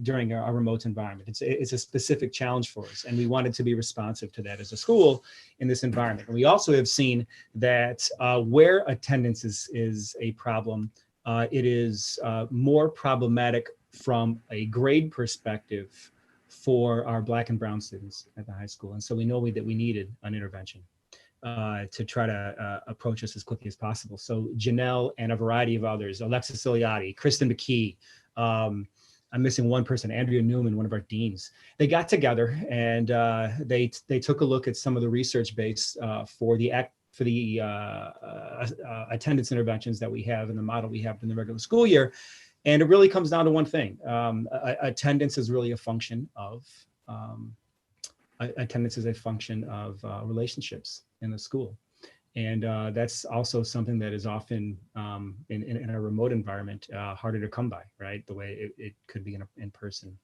during a remote environment. It's a specific challenge for us, and we wanted to be responsive to that as a school in this environment. And we also have seen that where attendance is a problem, it is more problematic from a grade perspective for our Black and brown students at the high school. And so we know that we needed an intervention to try to approach us as quickly as possible. So Janelle and a variety of others, Alexis Ciliati, Kristen McKee, I'm missing one person, Andrea Newman, one of our deans. They got together and they took a look at some of the research base for the attendance interventions that we have in the model we have in the regular school year. And it really comes down to one thing. Attendance is really a function of relationships in the school. And that's also something that is often in a remote environment harder to come by, right? The way it could be in an in-person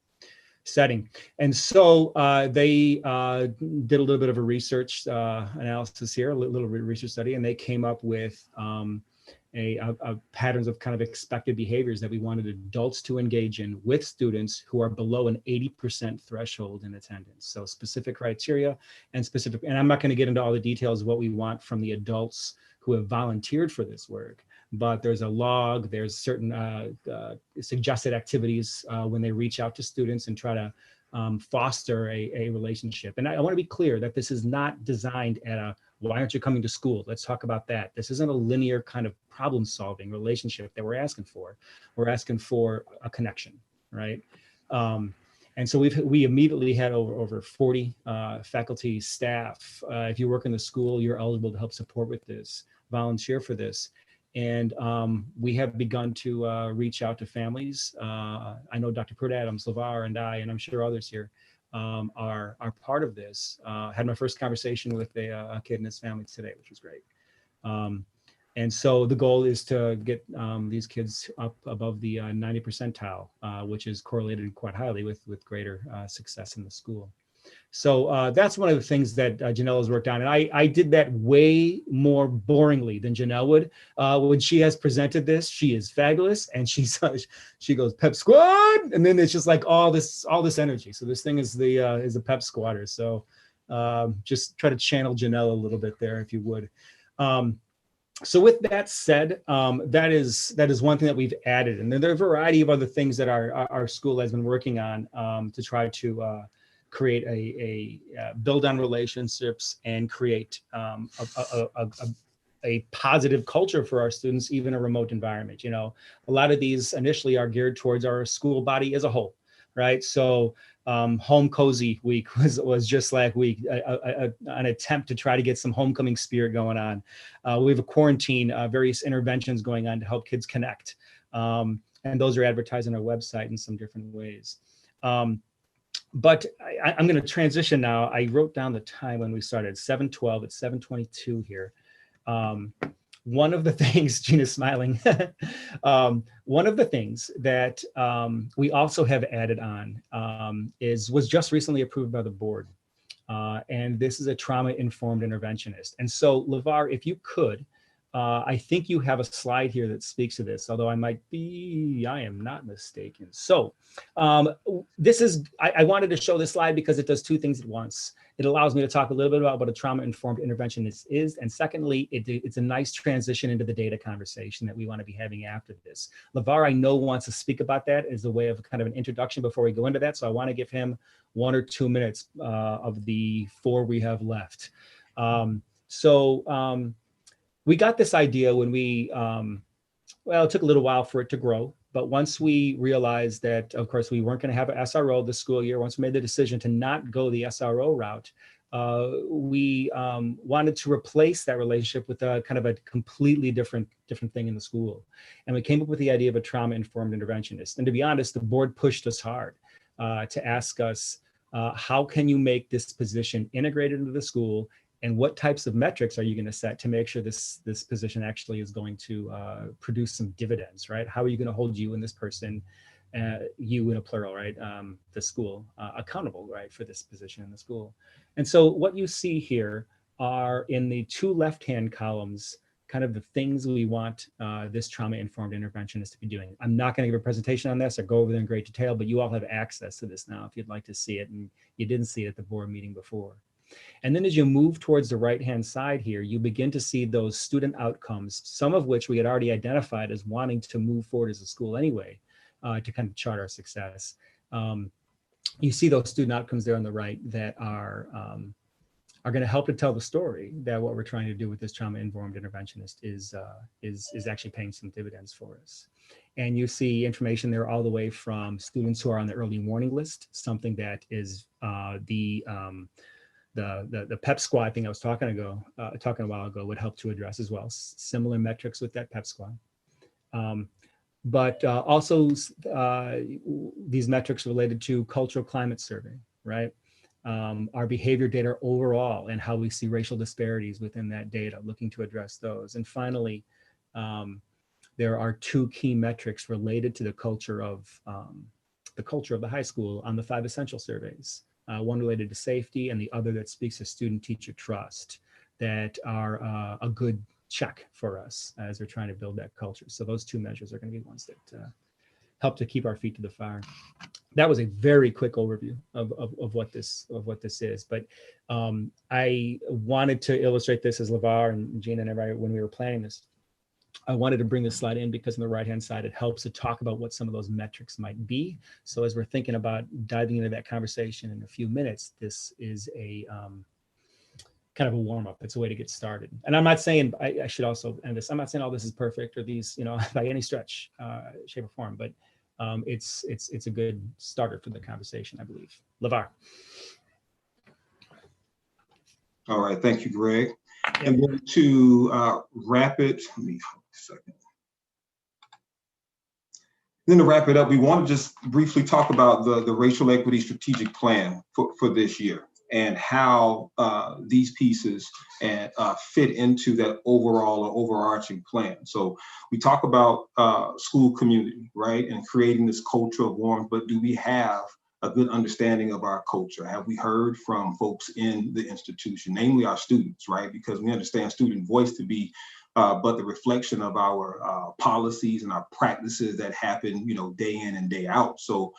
setting. And so they did a little bit of a research analysis here, a little research study, and they came up with patterns of kind of expected behaviors that we wanted adults to engage in with students who are below an 80% threshold in attendance. So specific criteria and I'm not going to get into all the details of what we want from the adults who have volunteered for this work, but there's a log, there's certain suggested activities when they reach out to students and try to foster a relationship. And I want to be clear that this is not designed at a, why aren't you coming to school? Let's talk about that. This isn't a linear kind of problem solving relationship that we're asking for. We're asking for a connection, right? And so we immediately had over 40 faculty, staff. If you work in the school, you're eligible to help support with this, volunteer for this. And we have begun to reach out to families. I know Dr. Pruitt Adams, LeVar, and I, and I'm sure others here are part of this. Had my first conversation with a kid and his family today, which was great. And so the goal is to get these kids up above the 90 percentile, which is correlated quite highly with greater success in the school. So that's one of the things that Janelle has worked on. And I did that way more boringly than Janelle would. When she has presented this, she is fabulous. And she goes, pep squad. And then it's just like all this energy. So this thing is the pep squatter. So just try to channel Janelle a little bit there, if you would. So with that said, that is one thing that we've added. And then there are a variety of other things that our school has been working on to try to create a build on relationships and create a positive culture for our students, even a remote environment. You know, a lot of these initially are geared towards our school body as a whole, right? So Home Cozy Week was just like week, an attempt to try to get some homecoming spirit going on. We have a quarantine, various interventions going on to help kids connect. And those are advertised on our website in some different ways. But I'm going to transition now. I wrote down the time when we started, 7:12. It's 7:22 here. One of the things, Gina's smiling, one of the things that we also have added on was just recently approved by the board. And this is a trauma-informed interventionist. And so, LeVar, if you could, I think you have a slide here that speaks to this, although I am not mistaken. So this is, I wanted to show this slide because it does two things at once. It allows me to talk a little bit about what a trauma-informed interventionist is. And secondly, it's a nice transition into the data conversation that we want to be having after this. LeVar, I know, wants to speak about that as a way of kind of an introduction before we go into that. So I want to give him 1 or 2 minutes of the 4 we have left. We got this idea when it took a little while for it to grow, but once we realized that, of course, we weren't going to have an SRO this school year, once we made the decision to not go the SRO route, we wanted to replace that relationship with a kind of a completely different thing in the school. And we came up with the idea of a trauma-informed interventionist. And to be honest, the board pushed us hard to ask us, how can you make this position integrated into the school And what types of metrics are you going to set to make sure this position actually is going to produce some dividends, right? How are you going to hold you and this person, you in a plural, right? The school accountable, right, for this position in the school. And so what you see here are in the two left-hand columns, kind of the things we want this trauma-informed interventionist to be doing. I'm not going to give a presentation on this or go over them in great detail, but you all have access to this now if you'd like to see it, and you didn't see it at the board meeting before. And then as you move towards the right-hand side here, you begin to see those student outcomes, some of which we had already identified as wanting to move forward as a school anyway, to kind of chart our success. You see those student outcomes there on the right that are going to help to tell the story that what we're trying to do with this trauma-informed interventionist is actually paying some dividends for us. And you see information there all the way from students who are on the early warning list, something that is the PEP squad thing I was talking a while ago would help to address as well. Similar metrics with that PEP squad. But also these metrics related to cultural climate survey, right? Our behavior data overall and how we see racial disparities within that data, looking to address those. And finally, there are two key metrics related to the culture of the high school on the 5 essential surveys. One related to safety and the other that speaks to student-teacher trust, that are a good check for us as we're trying to build that culture. So those two measures are going to be ones that help to keep our feet to the fire. That was a very quick overview of what this is, but I wanted to illustrate this as LeVar and Gina and everybody when we were planning this. I wanted to bring this slide in because on the right-hand side, it helps to talk about what some of those metrics might be. So as we're thinking about diving into that conversation in a few minutes, this is a kind of a warm-up. It's a way to get started. And I'm not saying, I should also end this, I'm not saying all this is perfect or these, by any stretch, shape or form, but it's a good starter for the conversation, I believe. LeVar. All right, thank you, Greg. And then to wrap it, let me hold a second. Then to wrap it up, we want to just briefly talk about the racial equity strategic plan for this year and how these pieces fit into that overall or overarching plan. So we talk about school community, right, and creating this culture of warmth, but do we have a good understanding of our culture? Have we heard from folks in the institution, namely our students, right? Because we understand student voice to be but the reflection of our policies and our practices that happen, day in and day out. So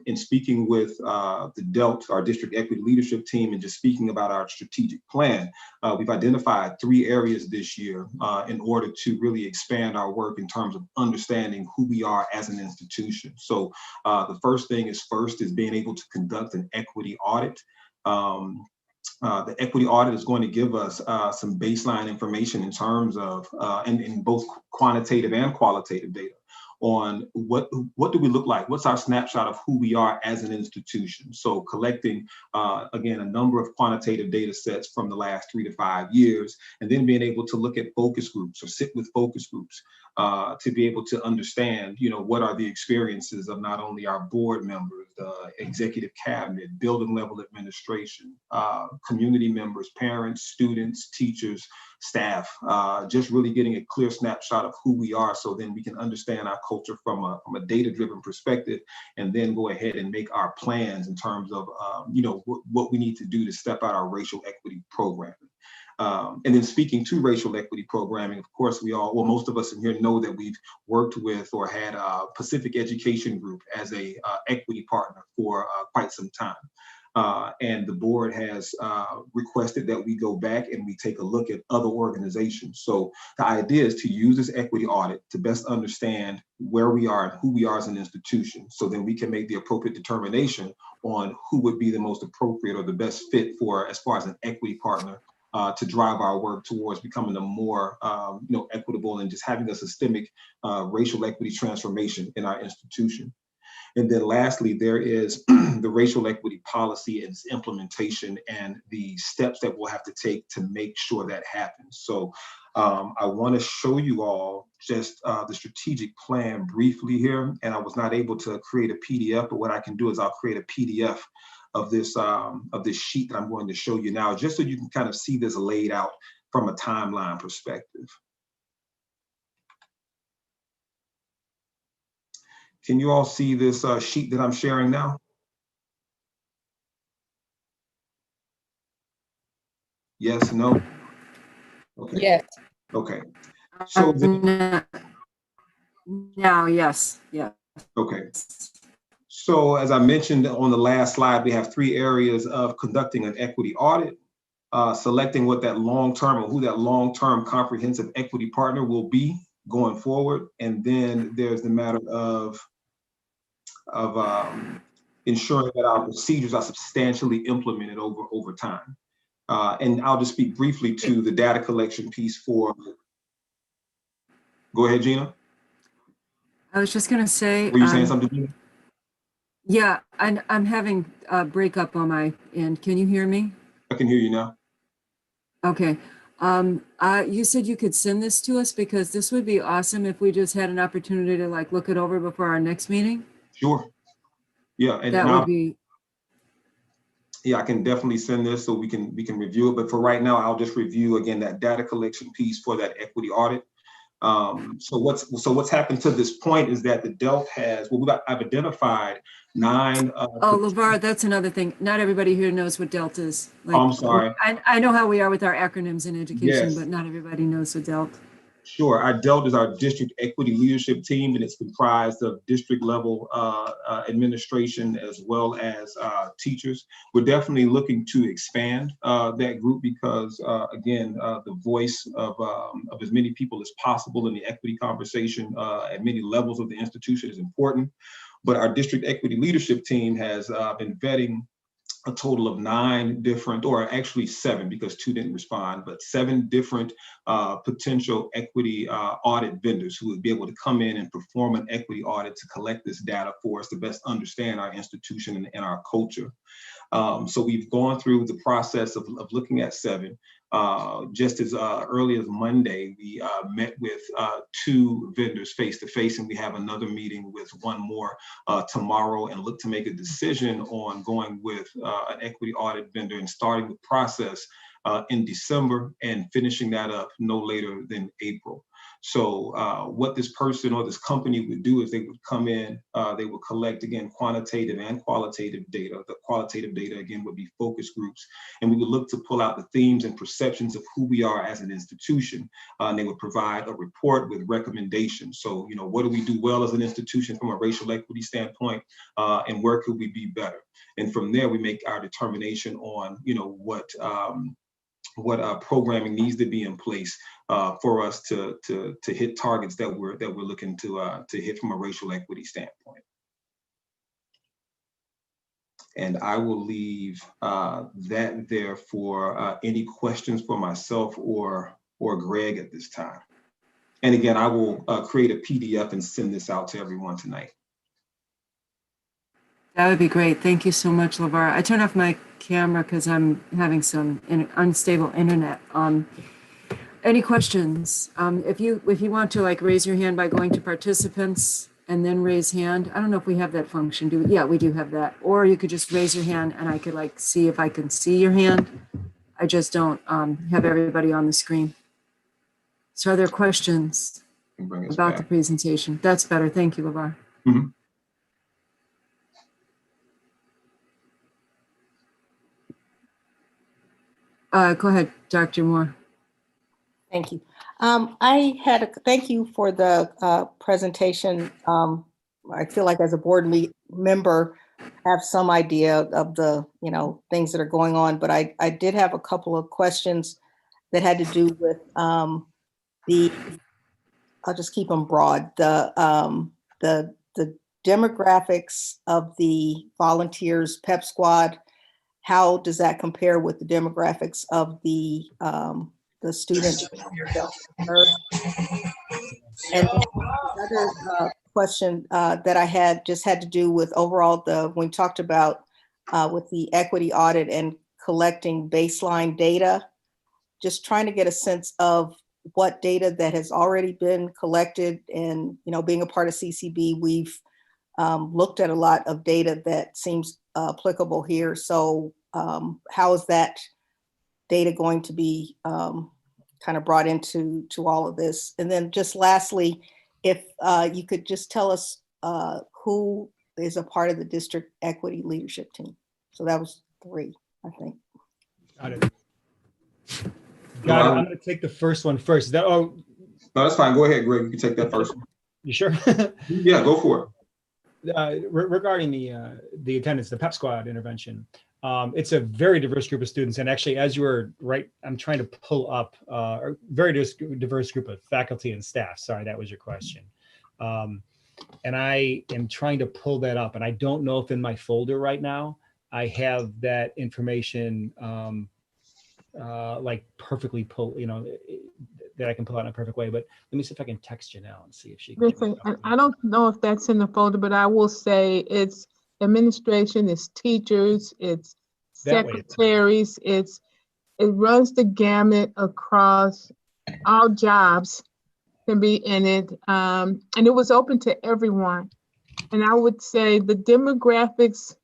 in speaking with the DELT, our district equity leadership team, and just speaking about our strategic plan, we've identified 3 areas this year in order to really expand our work in terms of understanding who we are as an institution. So the first thing is being able to conduct an equity audit. The equity audit is going to give us some baseline information in terms of, in both quantitative and qualitative data on what do we look like? What's our snapshot of who we are as an institution? So collecting, again, a number of quantitative data sets from the last 3 to 5 years, and then being able to look at focus groups or sit with focus groups to be able to understand, what are the experiences of not only our board members, the executive cabinet, building level administration, community members, parents, students, teachers, staff, just really getting a clear snapshot of who we are, so then we can understand our culture from a data-driven perspective, and then go ahead and make our plans in terms of what we need to do to step out our racial equity programming. And then speaking to racial equity programming, of course, most of us in here know that we've worked with or had Pacific Education Group as a equity partner for quite some time. And the board has requested that we go back and we take a look at other organizations. So the idea is to use this equity audit to best understand where we are and who we are as an institution, so then we can make the appropriate determination on who would be the most appropriate or the best fit for, as far as an equity partner, to drive our work towards becoming a more equitable and just having a systemic racial equity transformation in our institution. And then lastly, there is the racial equity policy and its implementation and the steps that we'll have to take to make sure that happens. So I want to show you all just the strategic plan briefly here. And I was not able to create a PDF, but what I can do is I'll create a PDF of this sheet that I'm going to show you now, just so you can kind of see this laid out from a timeline perspective. Can you all see this sheet that I'm sharing now? Yes, no? Okay. Yes. Okay. So now, yes, yeah. Okay. So as I mentioned on the last slide, we have 3 areas of conducting an equity audit, selecting what that long-term or who that long-term comprehensive equity partner will be going forward. And then there's the matter of ensuring that our procedures are substantially implemented over time. And I'll just speak briefly to the data collection piece for, go ahead, Gina. I was just going to say. Were you saying something, Gina? Yeah, I'm having a breakup on my end. Can you hear me? I can hear you now. Okay. You said you could send this to us, because this would be awesome if we just had an opportunity to like look it over before our next meeting. Sure. Yeah, and that would be. Yeah, I can definitely send this so we can review it. But for right now, I'll just review again that data collection piece for that equity audit. So what's happened to this point is that the DELF has, I've identified 9. Oh, LeVar, that's another thing. Not everybody here knows what DELT is. Like, I'm sorry. I know how we are with our acronyms in education, Yes. but not everybody knows what DELT. Sure. Our DELT is our district equity leadership team, and it's comprised of district level administration as well as teachers. We're definitely looking to expand that group because, again, the voice of as many people as possible in the equity conversation at many levels of the institution is important. But our district equity leadership team has been vetting a total of 9 different, or actually 7 because 2 didn't respond, but 7 different potential equity audit vendors who would be able to come in and perform an equity audit to collect this data for us to best understand our institution and our culture. So we've gone through the process of looking at 7. Just as early as Monday, we met with 2 vendors face-to-face, and we have another meeting with 1 more tomorrow, and look to make a decision on going with an equity audit vendor and starting the process in December and finishing that up no later than April. So what this person or this company would do is they would come in, they would collect, again, quantitative and qualitative data. The qualitative data, again, would be focus groups. And we would look to pull out the themes and perceptions of who we are as an institution. And they would provide a report with recommendations. So, you know, what do we do well as an institution from a racial equity standpoint, and where could we be better? And from there, we make our determination on, you know, what programming needs to be in place for us to hit targets that we're looking to hit from a racial equity standpoint. And I will leave that there for any questions for myself or Greg at this time. And again, I will create a PDF and send this out to everyone tonight. That would be great. Thank you so much, LeVar. I turned off my camera because I'm having some unstable internet. Any questions? If you want to like raise your hand by going to participants and then raise hand. I don't know if we have that function. Do we? Yeah, we do have that. Or you could just raise your hand and I could like see if I can see your hand. I just don't have everybody on the screen. So are there questions about the presentation? That's better. Thank you, LeVar. Mm-hmm. Go ahead, Dr. Moore. Thank you. Thank you for the presentation. I feel like as a board member, have some idea of the things that are going on, but I did have a couple of questions that had to do with I'll just keep them broad. The demographics of the volunteers PEP squad. How does that compare with the demographics of the students? And another question that I had just had to do with overall when we talked about with the equity audit and collecting baseline data, just trying to get a sense of what data that has already been collected. And being a part of CCB, we've looked at a lot of data that seems applicable here. So how is that data going to be kind of brought into all of this? And then just lastly, if you could just tell us who is a part of the district equity leadership team. So that was 3, I think. Got it. Got it. I'm going to take the first one first. No, that's fine. Go ahead, Greg. You can take that first one. You sure? Yeah, go for it. Regarding the attendance, the PEP squad intervention, it's a very diverse group of students. And actually, as you were right, I'm trying to pull up a very diverse group of faculty and staff. Sorry, that was your question. And I am trying to pull that up. And I don't know if in my folder right now, I have that information like perfectly pull, that I can pull out in a perfect way. But let me see if I can text Janelle and see if she can. Listen, I don't know if that's in the folder, but I will say it's administration, it's teachers, it's secretaries, it runs the gamut across all jobs can be in it. And it was open to everyone. And I would say the demographics,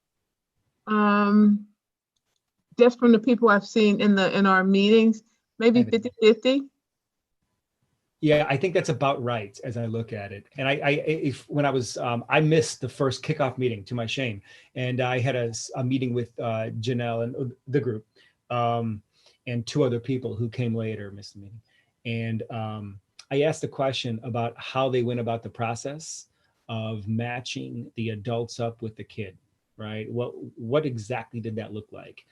just from the people I've seen in our meetings, maybe 50-50. Yeah, I think that's about right as I look at it. And I missed the first kickoff meeting, to my shame. And I had a meeting with Janelle and the group and 2 other people who came later, missed the meeting. And I asked a question about how they went about the process of matching the adults up with the kid, right? What exactly did that look like?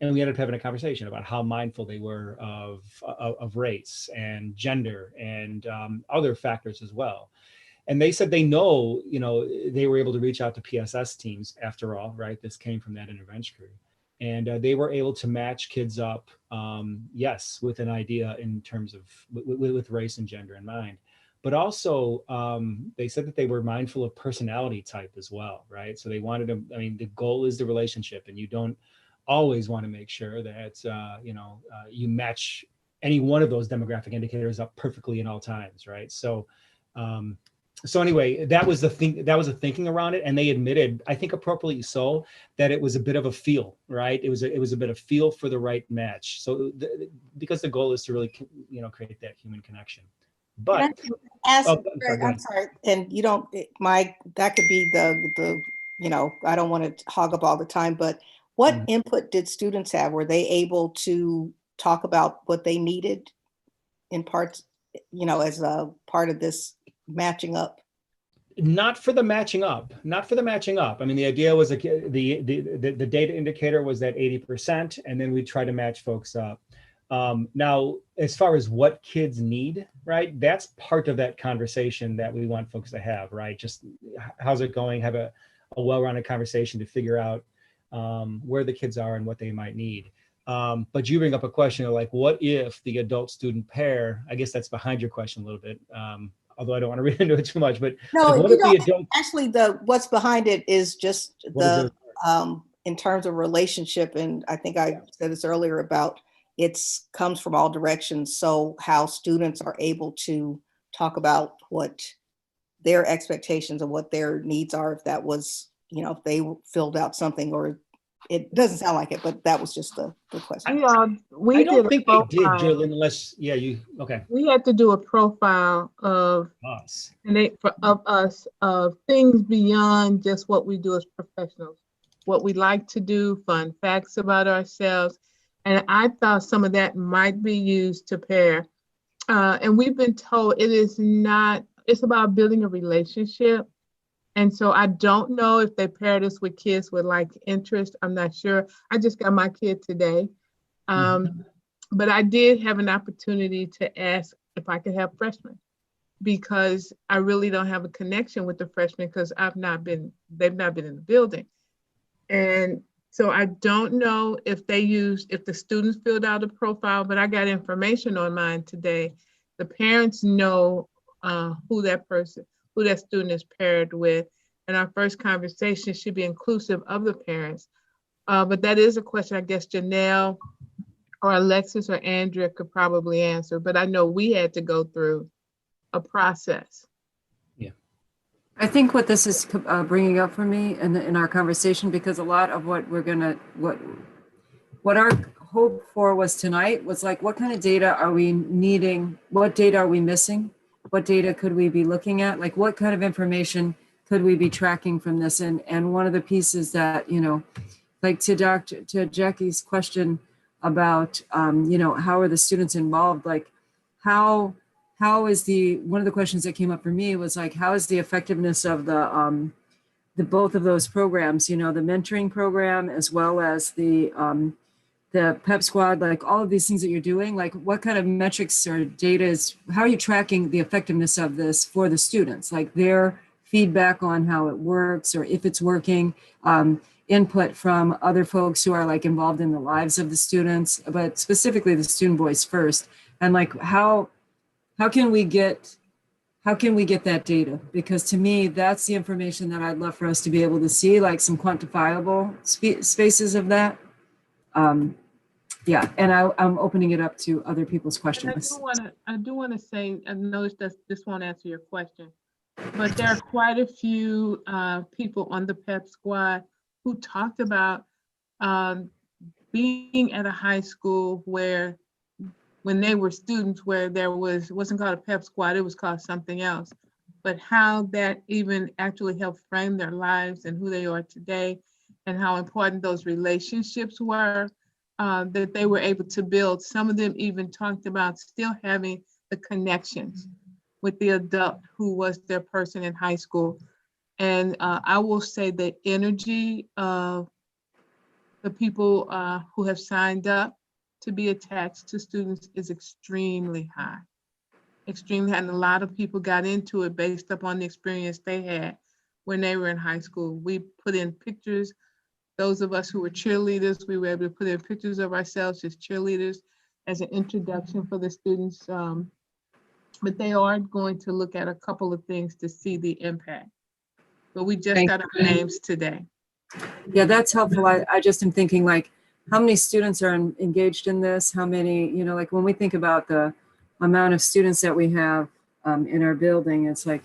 And we ended up having a conversation about how mindful they were of race and gender and other factors as well. And they said they know, they were able to reach out to PSS teams after all, right? This came from that intervention crew. And they were able to match kids up, yes, with an idea in terms of with race and gender in mind. But also, they said that they were mindful of personality type as well, right? So they wanted to, the goal is the relationship, and you don't always want to make sure that, you match any one of those demographic indicators up perfectly in all times, right? So, anyway, that was the thinking around it, and they admitted, I think appropriately so, that it was a bit of a feel, right? It was a bit of feel for the right match. So because the goal is to really, create that human connection. But I'm sorry, and that could be the I don't want to hog up all the time, but what input did students have? Were they able to talk about what they needed in parts, as a part of this matching up? Not for the matching up. The idea was the data indicator was that 80%, and then we try to match folks up. Now, as far as what kids need, right? That's part of that conversation that we want folks to have, right? Just how's it going? Have a well-rounded conversation to figure out where the kids are and what they might need. But you bring up a question of like, what if the adult student pair, I guess that's behind your question a little bit, although I don't want to read into it too much, but no, like, what if the adult... Actually, what's behind it is just in terms of relationship. And I think I said this earlier about comes from all directions. So how students are able to talk about what their expectations and what their needs are, if that was, if they filled out something, or it doesn't sound like it, but that was just the question. I don't think they did, Jillian, unless, okay. We had to do a profile of us, of things beyond just what we do as professionals, what we like to do, fun facts about ourselves. And I thought some of that might be used to pair. And we've been told it's about building a relationship. And so I don't know if they paired us with kids with like interest. I'm not sure. I just got my kid today. But I did have an opportunity to ask if I could have freshmen, because I really don't have a connection with the freshmen because they've not been in the building. And so I don't know if the students filled out a profile, but I got information on mine today. The parents know who that student is paired with. And our first conversation should be inclusive of the parents. But that is a question I guess Janelle or Alexis or Andrea could probably answer. But I know we had to go through a process. Yeah. I think what this is bringing up for me in our conversation, because a lot of what we're gonna, what our hope for was tonight was like, what kind of data are we needing? What data are we missing? What data could we be looking at? Like, what kind of information could we be tracking from this? And one of the pieces that, you know, like to Jackie's question about, you know, how are the students involved? Like, how is one of the questions that came up for me was like, how is the effectiveness of the both of those programs, you know, the mentoring program as well as the PEP squad, like all of these things that you're doing, like what kind of metrics or data is, how are you tracking the effectiveness of this for the students, like their feedback on how it works or if it's working, input from other folks who are like involved in the lives of the students, but specifically the student voice first. And like, how can we get that data? Because to me, that's the information that I'd love for us to be able to see, like some quantifiable spaces of that. Yeah, and I'm opening it up to other people's questions. I do want to say, I noticed that this won't answer your question, but there are quite a few people on the PEP squad who talked about being at a high school where, when they were students, where there wasn't called a PEP squad, it was called something else, but how that even actually helped frame their lives and who they are today, and how important those relationships were that they were able to build. Some of them even talked about still having the connections with the adult who was their person in high school. And I will say the energy of the people who have signed up to be attached to students is extremely high. Extremely high, and a lot of people got into it based upon the experience they had when they were in high school. We put in pictures. Those of us who were cheerleaders, we were able to put in pictures of ourselves as cheerleaders as an introduction for the students. But they are going to look at a couple of things to see the impact. But we just got our names today. Yeah, that's helpful. I just am thinking like, how many students are engaged in this? How many, you know, like when we think about the amount of students that we have in our building, it's like,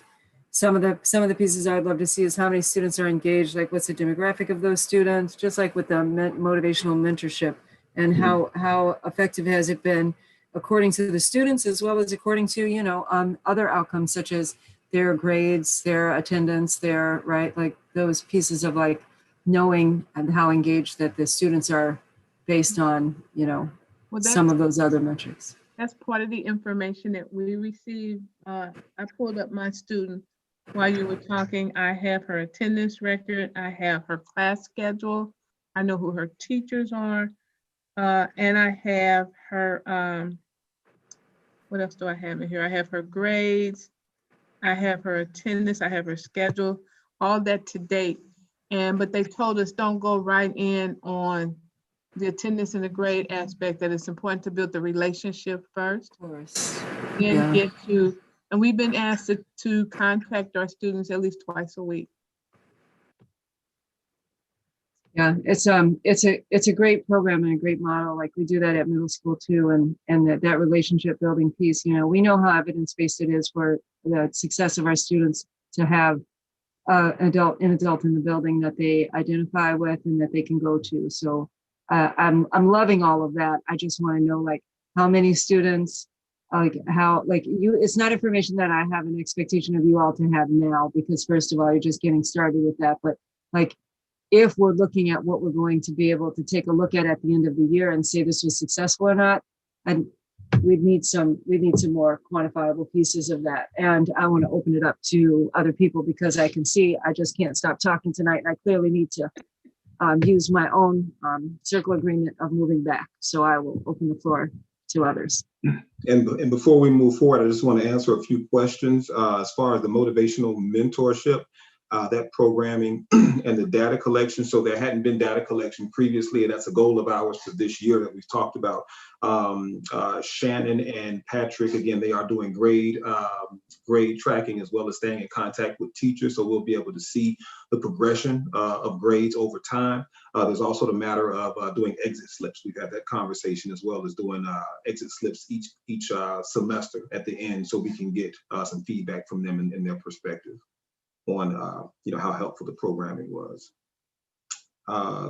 some of the pieces I'd love to see is how many students are engaged, like what's the demographic of those students, just like with the motivational mentorship, and how effective has it been according to the students as well as according to, you know, other outcomes such as their grades, their attendance, their, right, like those pieces of like knowing and how engaged that the students are based on, you know, some of those other metrics. That's part of the information that we receive. I pulled up my student while you were talking. I have her attendance record. I have her class schedule. I know who her teachers are. And I have her, what else do I have in here? I have her grades. I have her attendance. I have her schedule, all that to date. But they told us don't go right in on the attendance and the grade aspect, that it's important to build the relationship first. Of course. And get to, and we've been asked to contact our students at least twice a week. Yeah, it's a great program and a great model. Like we do that at middle school too, and that relationship building piece. You know, we know how evidence-based it is for the success of our students to have an adult in the building that they identify with and that they can go to. So I'm loving all of that. I just want to know like how many students, like how, like you, it's not information that I have an expectation of you all to have now, because first of all, you're just getting started with that. But like, if we're looking at what we're going to be able to take a look at the end of the year and say this was successful or not, and we need some more quantifiable pieces of that. And I want to open it up to other people because I can see I just can't stop talking tonight, and I clearly need to use my own circle agreement of moving back. So I will open the floor to others. And before we move forward, I just want to answer a few questions as far as the motivational mentorship. That programming and the data collection. So there hadn't been data collection previously, and that's a goal of ours for this year that we've talked about. Shannon and Patrick, again, they are doing grade tracking as well as staying in contact with teachers. So we'll be able to see the progression of grades over time. There's also the matter of doing exit slips. We've had that conversation as well as doing exit slips each semester at the end, so we can get some feedback from them and their perspective. how helpful the programming was.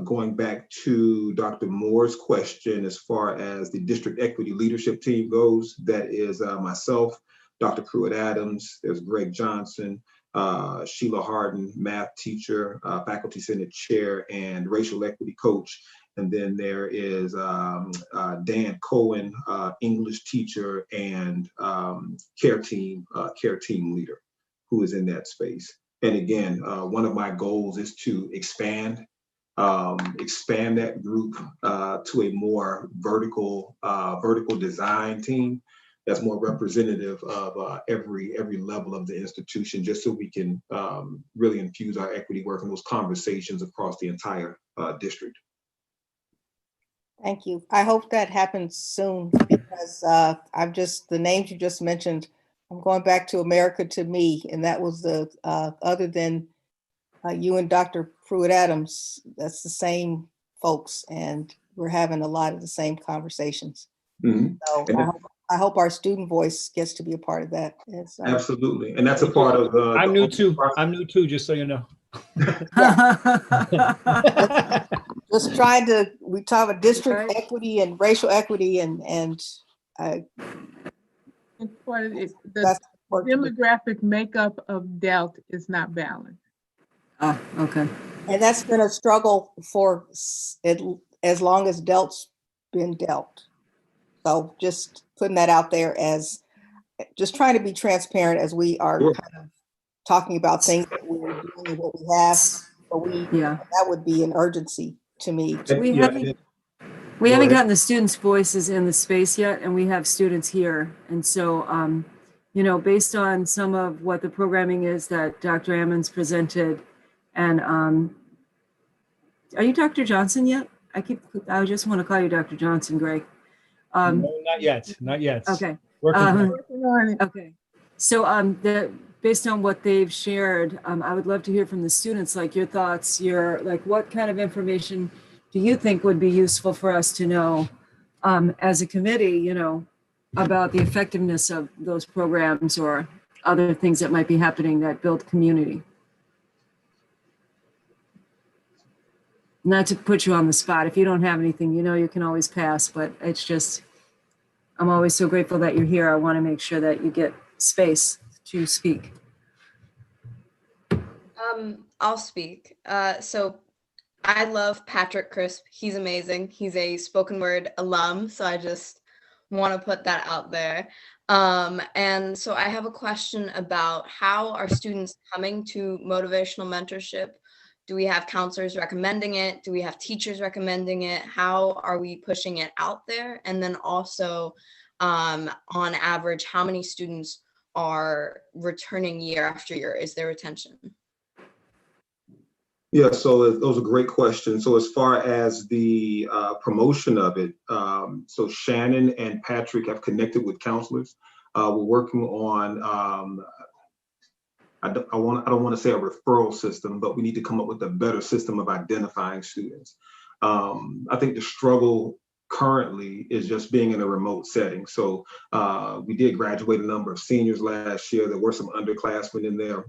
Going back to Dr. Moore's question, as far as the district equity leadership team goes, that is myself, Dr. Pruitt-Adams, there's Greg Johnson, Sheila Harden, math teacher, faculty senate chair, and racial equity coach. And then there is Dan Cohen, English teacher and care team leader, who is in that space. And again, one of my goals is to expand that group to a more vertical design team that's more representative of every level of the institution, just so we can really infuse our equity work in those conversations across the entire district. Thank you. I hope that happens soon, because the names you just mentioned, I'm going back to America to Me, and that was the, other than you and Dr. Pruitt-Adams, that's the same folks, and we're having a lot of the same conversations. Mm-hmm. So I hope our student voice gets to be a part of that. Absolutely, and that's a part of I'm new too, just so you know. Just trying to, we talk about district equity and racial equity and the demographic makeup of DELT is not balanced. Oh, okay. And that's been a struggle for as long as DELT's been dealt. So just putting that out there, as just trying to be transparent as we are kind of talking about things that we're doing and what we have. But that would be an urgency to me. We haven't gotten the students' voices in the space yet, and we have students here. And so, based on some of what the programming is that Dr. Ammons presented, and are you Dr. Johnson yet? I just want to call you Dr. Johnson, Greg. No, not yet. Okay. Okay. So based on what they've shared, I would love to hear from the students, like your thoughts, what kind of information do you think would be useful for us to know as a committee, about the effectiveness of those programs or other things that might be happening that build community? Not to put you on the spot. If you don't have anything, you can always pass, but it's just, I'm always so grateful that you're here. I want to make sure that you get space to speak. I'll speak. So I love Patrick Crisp. He's amazing. He's a spoken word alum, so I just want to put that out there. And so I have a question about how are students coming to motivational mentorship? Do we have counselors recommending it? Do we have teachers recommending it? How are we pushing it out there? And then also, on average, how many students are returning year after year? Is there retention? Yeah, so those are great questions. So as far as the promotion of it, so Shannon and Patrick have connected with counselors. We're working on, I don't want to say a referral system, but we need to come up with a better system of identifying students. I think the struggle currently is just being in a remote setting. So we did graduate a number of seniors last year. There were some underclassmen in there.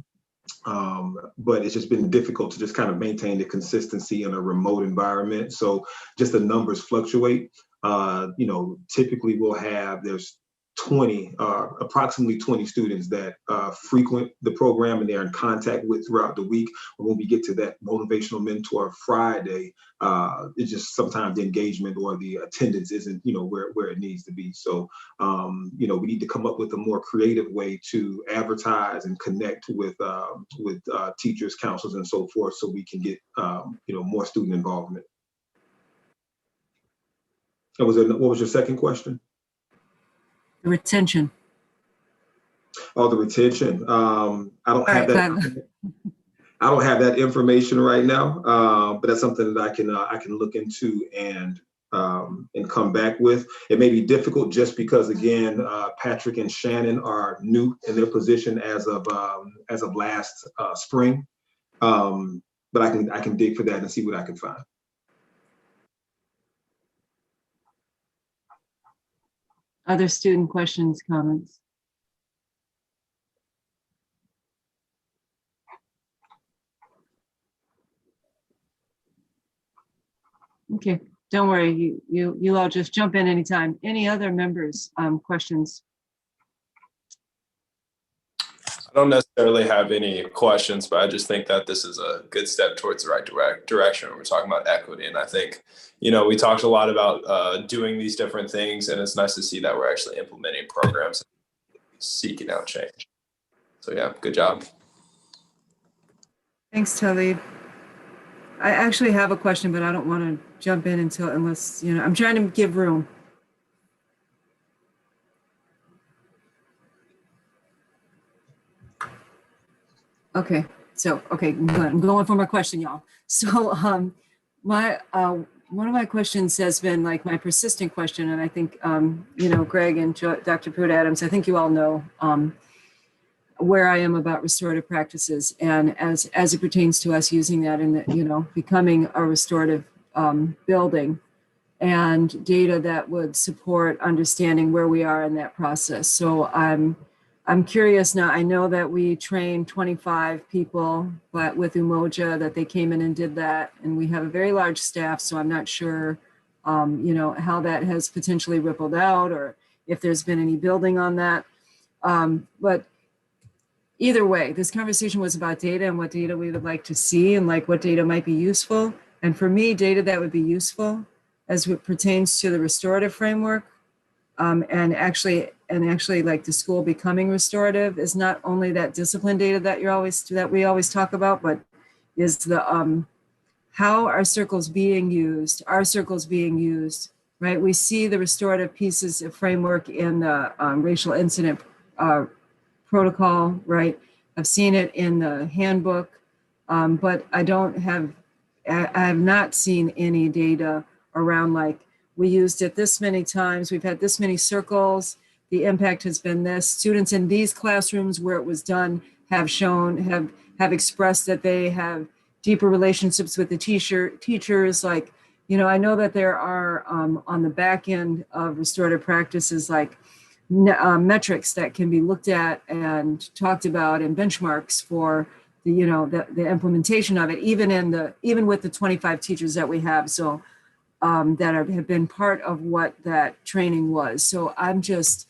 But it's just been difficult to just kind of maintain the consistency in a remote environment. So just the numbers fluctuate. Typically we'll have, there's approximately 20 students that frequent the program and they're in contact with throughout the week. But when we get to that motivational mentor Friday, it's just sometimes the engagement or the attendance isn't, where it needs to be. So, we need to come up with a more creative way to advertise and connect with teachers, counselors, and so forth, so we can get, more student involvement. And what was your second question? The retention. Oh, the retention. I don't have that. I don't have that information right now, but that's something that I can look into and come back with. It may be difficult just because, again, Patrick and Shannon are new in their position as of last spring. But I can dig for that and see what I can find. Other student questions, comments? Okay, don't worry. You all just jump in anytime. Any other members, questions? I don't necessarily have any questions, but I just think that this is a good step towards the right direction when we're talking about equity. And I think, we talked a lot about doing these different things, and it's nice to see that we're actually implementing programs, seeking out change. So yeah, good job. Thanks, Talib. I actually have a question, but I don't want to jump in unless, I'm trying to give room. Okay, I'm going for my question, y'all. So my one of my questions has been like my persistent question, and I think Greg and Dr. Pruitt Adams, I think you all know where I am about restorative practices, and as it pertains to us using that in the becoming a restorative building, and data that would support understanding where we are in that process. So I'm curious now. I know that we trained 25 people, but with Umoja that they came in and did that, and we have a very large staff. So I'm not sure, how that has potentially rippled out, or if there's been any building on that. But either way, this conversation was about data and what data we would like to see, and like what data might be useful. And for me, data that would be useful as it pertains to the restorative framework. And actually like the school becoming restorative is not only that discipline data that we always talk about, but is the how our circles being used, right? We see the restorative pieces of framework in the racial incident protocol, right? I've seen it in the handbook, but I have not seen any data around like, we used it this many times, we've had this many circles, the impact has been this. Students in these classrooms where it was done have expressed that they have deeper relationships with the teachers. Like, I know that there are on the back end of restorative practices, like metrics that can be looked at and talked about, and benchmarks for the implementation of it, even with the 25 teachers that we have. So that have been part of what that training was. So I'm just,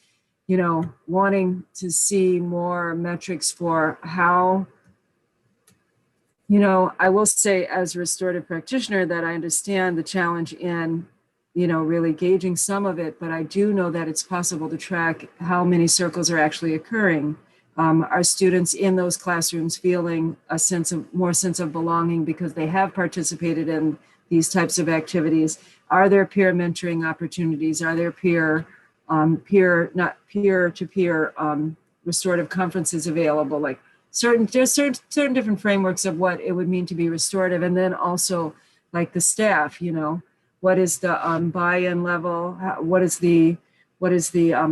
wanting to see more metrics for how, I will say as a restorative practitioner that I understand the challenge in, really gauging some of it, but I do know that it's possible to track how many circles are actually occurring. Are students in those classrooms feeling more sense of belonging because they have participated in these types of activities? Are there peer mentoring opportunities? Are there not peer-to-peer restorative conferences available? Like certain different frameworks of what it would mean to be restorative. And then also like the staff, what is the buy-in level? What is the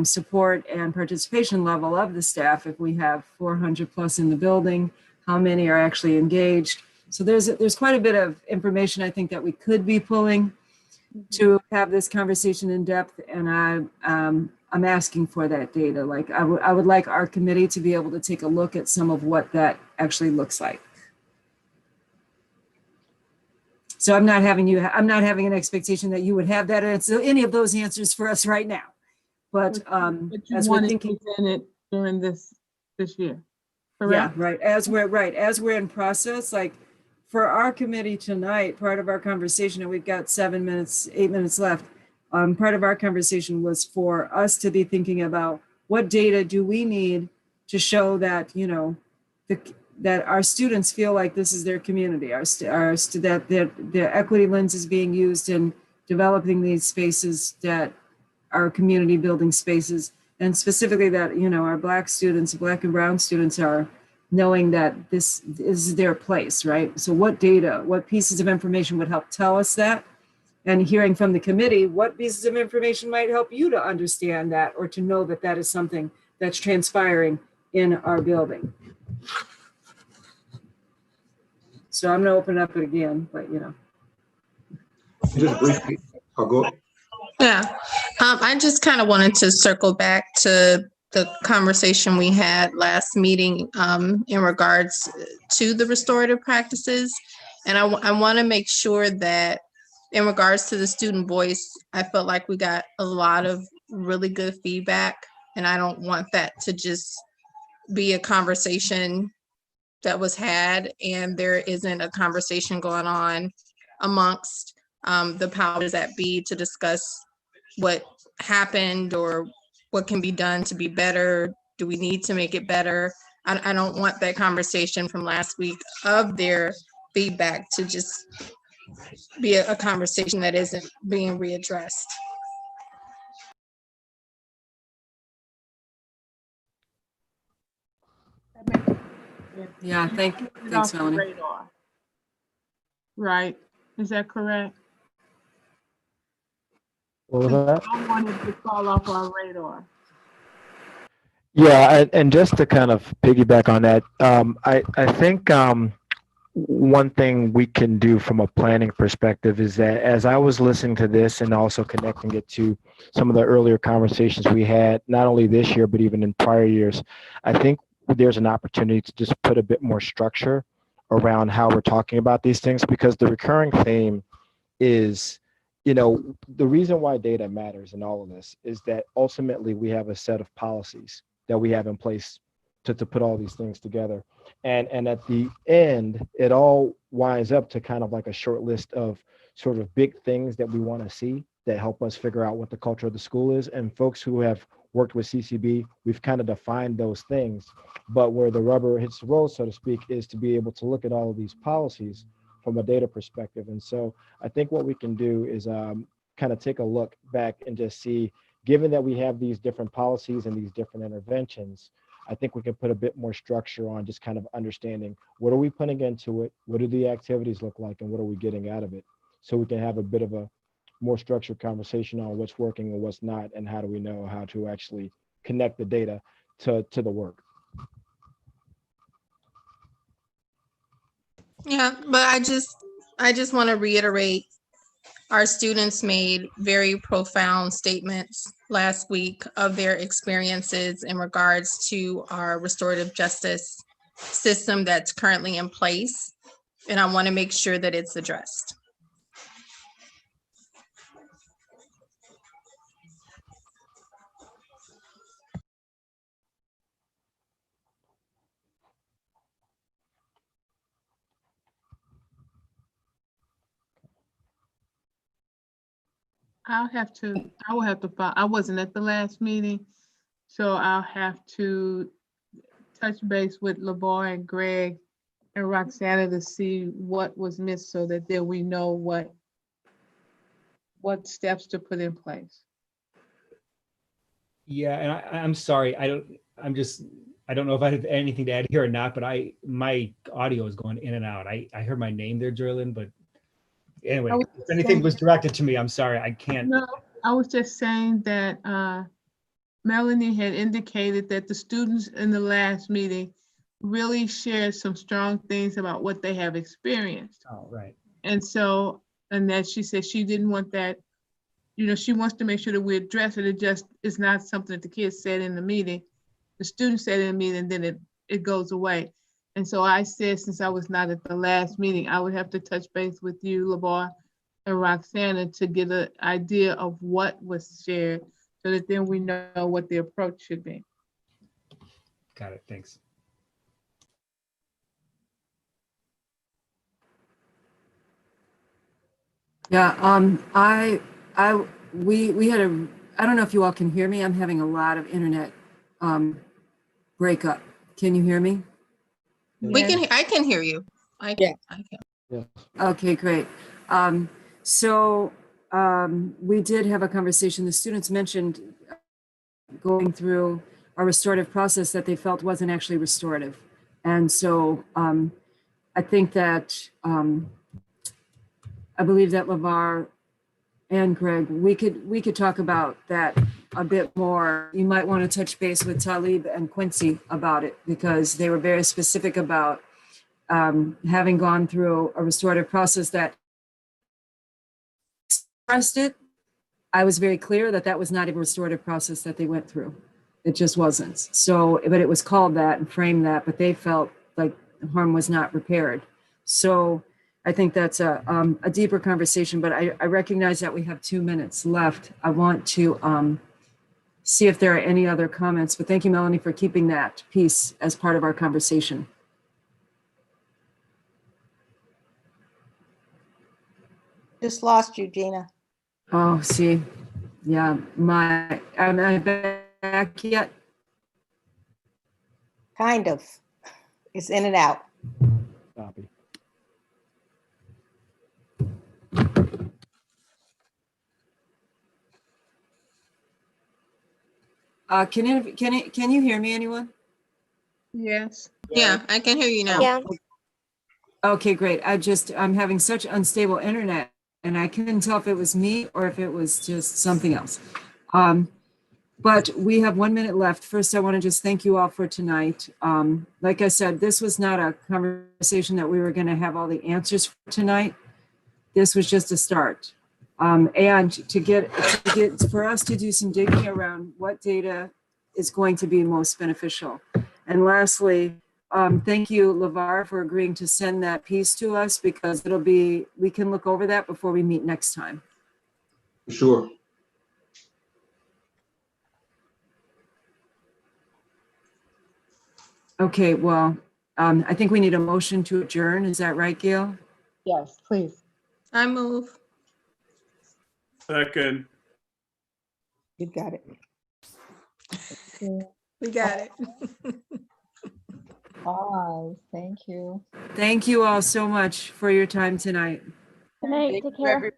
support and participation level of the staff? If we have 400 plus in the building, how many are actually engaged? So there's quite a bit of information I think that we could be pulling to have this conversation in depth, and I'm asking for that data. Like I would like our committee to be able to take a look at some of what that actually looks like. So I'm not having an expectation that you would have that answer, any of those answers for us right now. But as we're thinking, presented during this year. Correct? Yeah, right. As we're in process, like for our committee tonight, part of our conversation, and we've got 8 minutes left. Part of our conversation was for us to be thinking about what data do we need to show that, that our students feel like this is their community, that their equity lens is being used in developing these spaces that are community building spaces, and specifically that, our Black and Brown students are knowing that this is their place, right? So what pieces of information would help tell us that? And hearing from the committee, what pieces of information might help you to understand that, or to know that that is something that's transpiring in our building. So I'm gonna open up it again, but Just briefly, I'll go. Yeah, I just kind of wanted to circle back to the conversation we had last meeting in regards to the restorative practices. And I want to make sure that in regards to the student voice, I felt like we got a lot of really good feedback, and I don't want that to just be a conversation that was had and there isn't a conversation going on amongst the powers that be to discuss what happened or what can be done to be better. Do we need to make it better? I don't want that conversation from last week of their feedback to just be a conversation that isn't being readdressed. Yeah, thanks, Off the Melanie. radar. Right, is that correct? What was that? I wanted to fall off our radar. Yeah, and just to kind of piggyback on that, I think one thing we can do from a planning perspective is that as I was listening to this and also connecting it to some of the earlier conversations we had, not only this year, but even in prior years, I think there's an opportunity to just put a bit more structure around how we're talking about these things, because the recurring theme is, the reason why data matters in all of this is that ultimately we have a set of policies that we have in place to put all these things together. And at the end, it all winds up to kind of like a short list of sort of big things that we want to see that help us figure out what the culture of the school is. And folks who have worked with CCB, we've kind of defined those things. But where the rubber hits the road, so to speak, is to be able to look at all of these policies from a data perspective. And so I think what we can do is kind of take a look back and just see, given that we have these different policies and these different interventions, I think we can put a bit more structure on just kind of understanding what are we putting into it, what do the activities look like, and what are we getting out of it, so we can have a bit of a more structured conversation on what's working and what's not, and how do we know how to actually connect the data to the work. Yeah, but I just want to reiterate, our students made very profound statements last week of their experiences in regards to our restorative justice system that's currently in place. And I want to make sure that it's addressed. I will have to file. I wasn't at the last meeting, so I'll have to touch base with LeVar and Greg and Roxana to see what was missed, so that then we know what steps to put in place. Yeah, and I'm sorry, I don't know if I have anything to add here or not, but my audio is going in and out. I heard my name there, Jerlyn, but anyway, if anything was directed to me, I'm sorry, I can't. No, I was just saying that Melanie had indicated that the students in the last meeting really shared some strong things about what they have experienced. Oh, right. And so, and that she said she didn't want that, she wants to make sure that we address it. It just is not something that the kids said in the meeting. The students said in the meeting, and then it goes away. And so I said, since I was not at the last meeting, I would have to touch base with you, LeVar and Roxana, to get an idea of what was shared, so that then we know what the approach should be. Got it, thanks. Yeah, we had I don't know if you all can hear me. I'm having a lot of internet breakup. Can you hear me? I can hear you. I can. Yeah. Okay, great. We did have a conversation. The students mentioned going through a restorative process that they felt wasn't actually restorative. And so I think that I believe that LeVar and Greg, we could talk about that a bit more. You might want to touch base with Talib and Quincy about it, because they were very specific about having gone through a restorative process that expressed it. I was very clear that that was not a restorative process that they went through. It just wasn't. So, but it was called that and framed that, but they felt like harm was not repaired. So I think that's a deeper conversation, but I recognize that we have 2 minutes left. I want to see if there are any other comments, but thank you, Melanie, for keeping that piece as part of our conversation. Just lost you, Gina. Oh, see, yeah, am I back yet? Kind of. It's in and out. Copy. Can you hear me, anyone? Yes. Yeah, I can hear you now. Yeah. Okay, great. I'm having such unstable internet, and I couldn't tell if it was me or if it was just something else. But we have 1 minute left. First, I want to just thank you all for tonight. Like I said, this was not a conversation that we were going to have all the answers for tonight. This was just a start. And for us to do some digging around what data is going to be most beneficial. And lastly, thank you, LeVar, for agreeing to send that piece to us, because we can look over that before we meet next time. Sure. Okay, well, I think we need a motion to adjourn. Is that right, Gail? Yes, please. I move. Second. You got it. We got it. Bye. Thank you. Thank you all so much for your time tonight. Good night. Take care.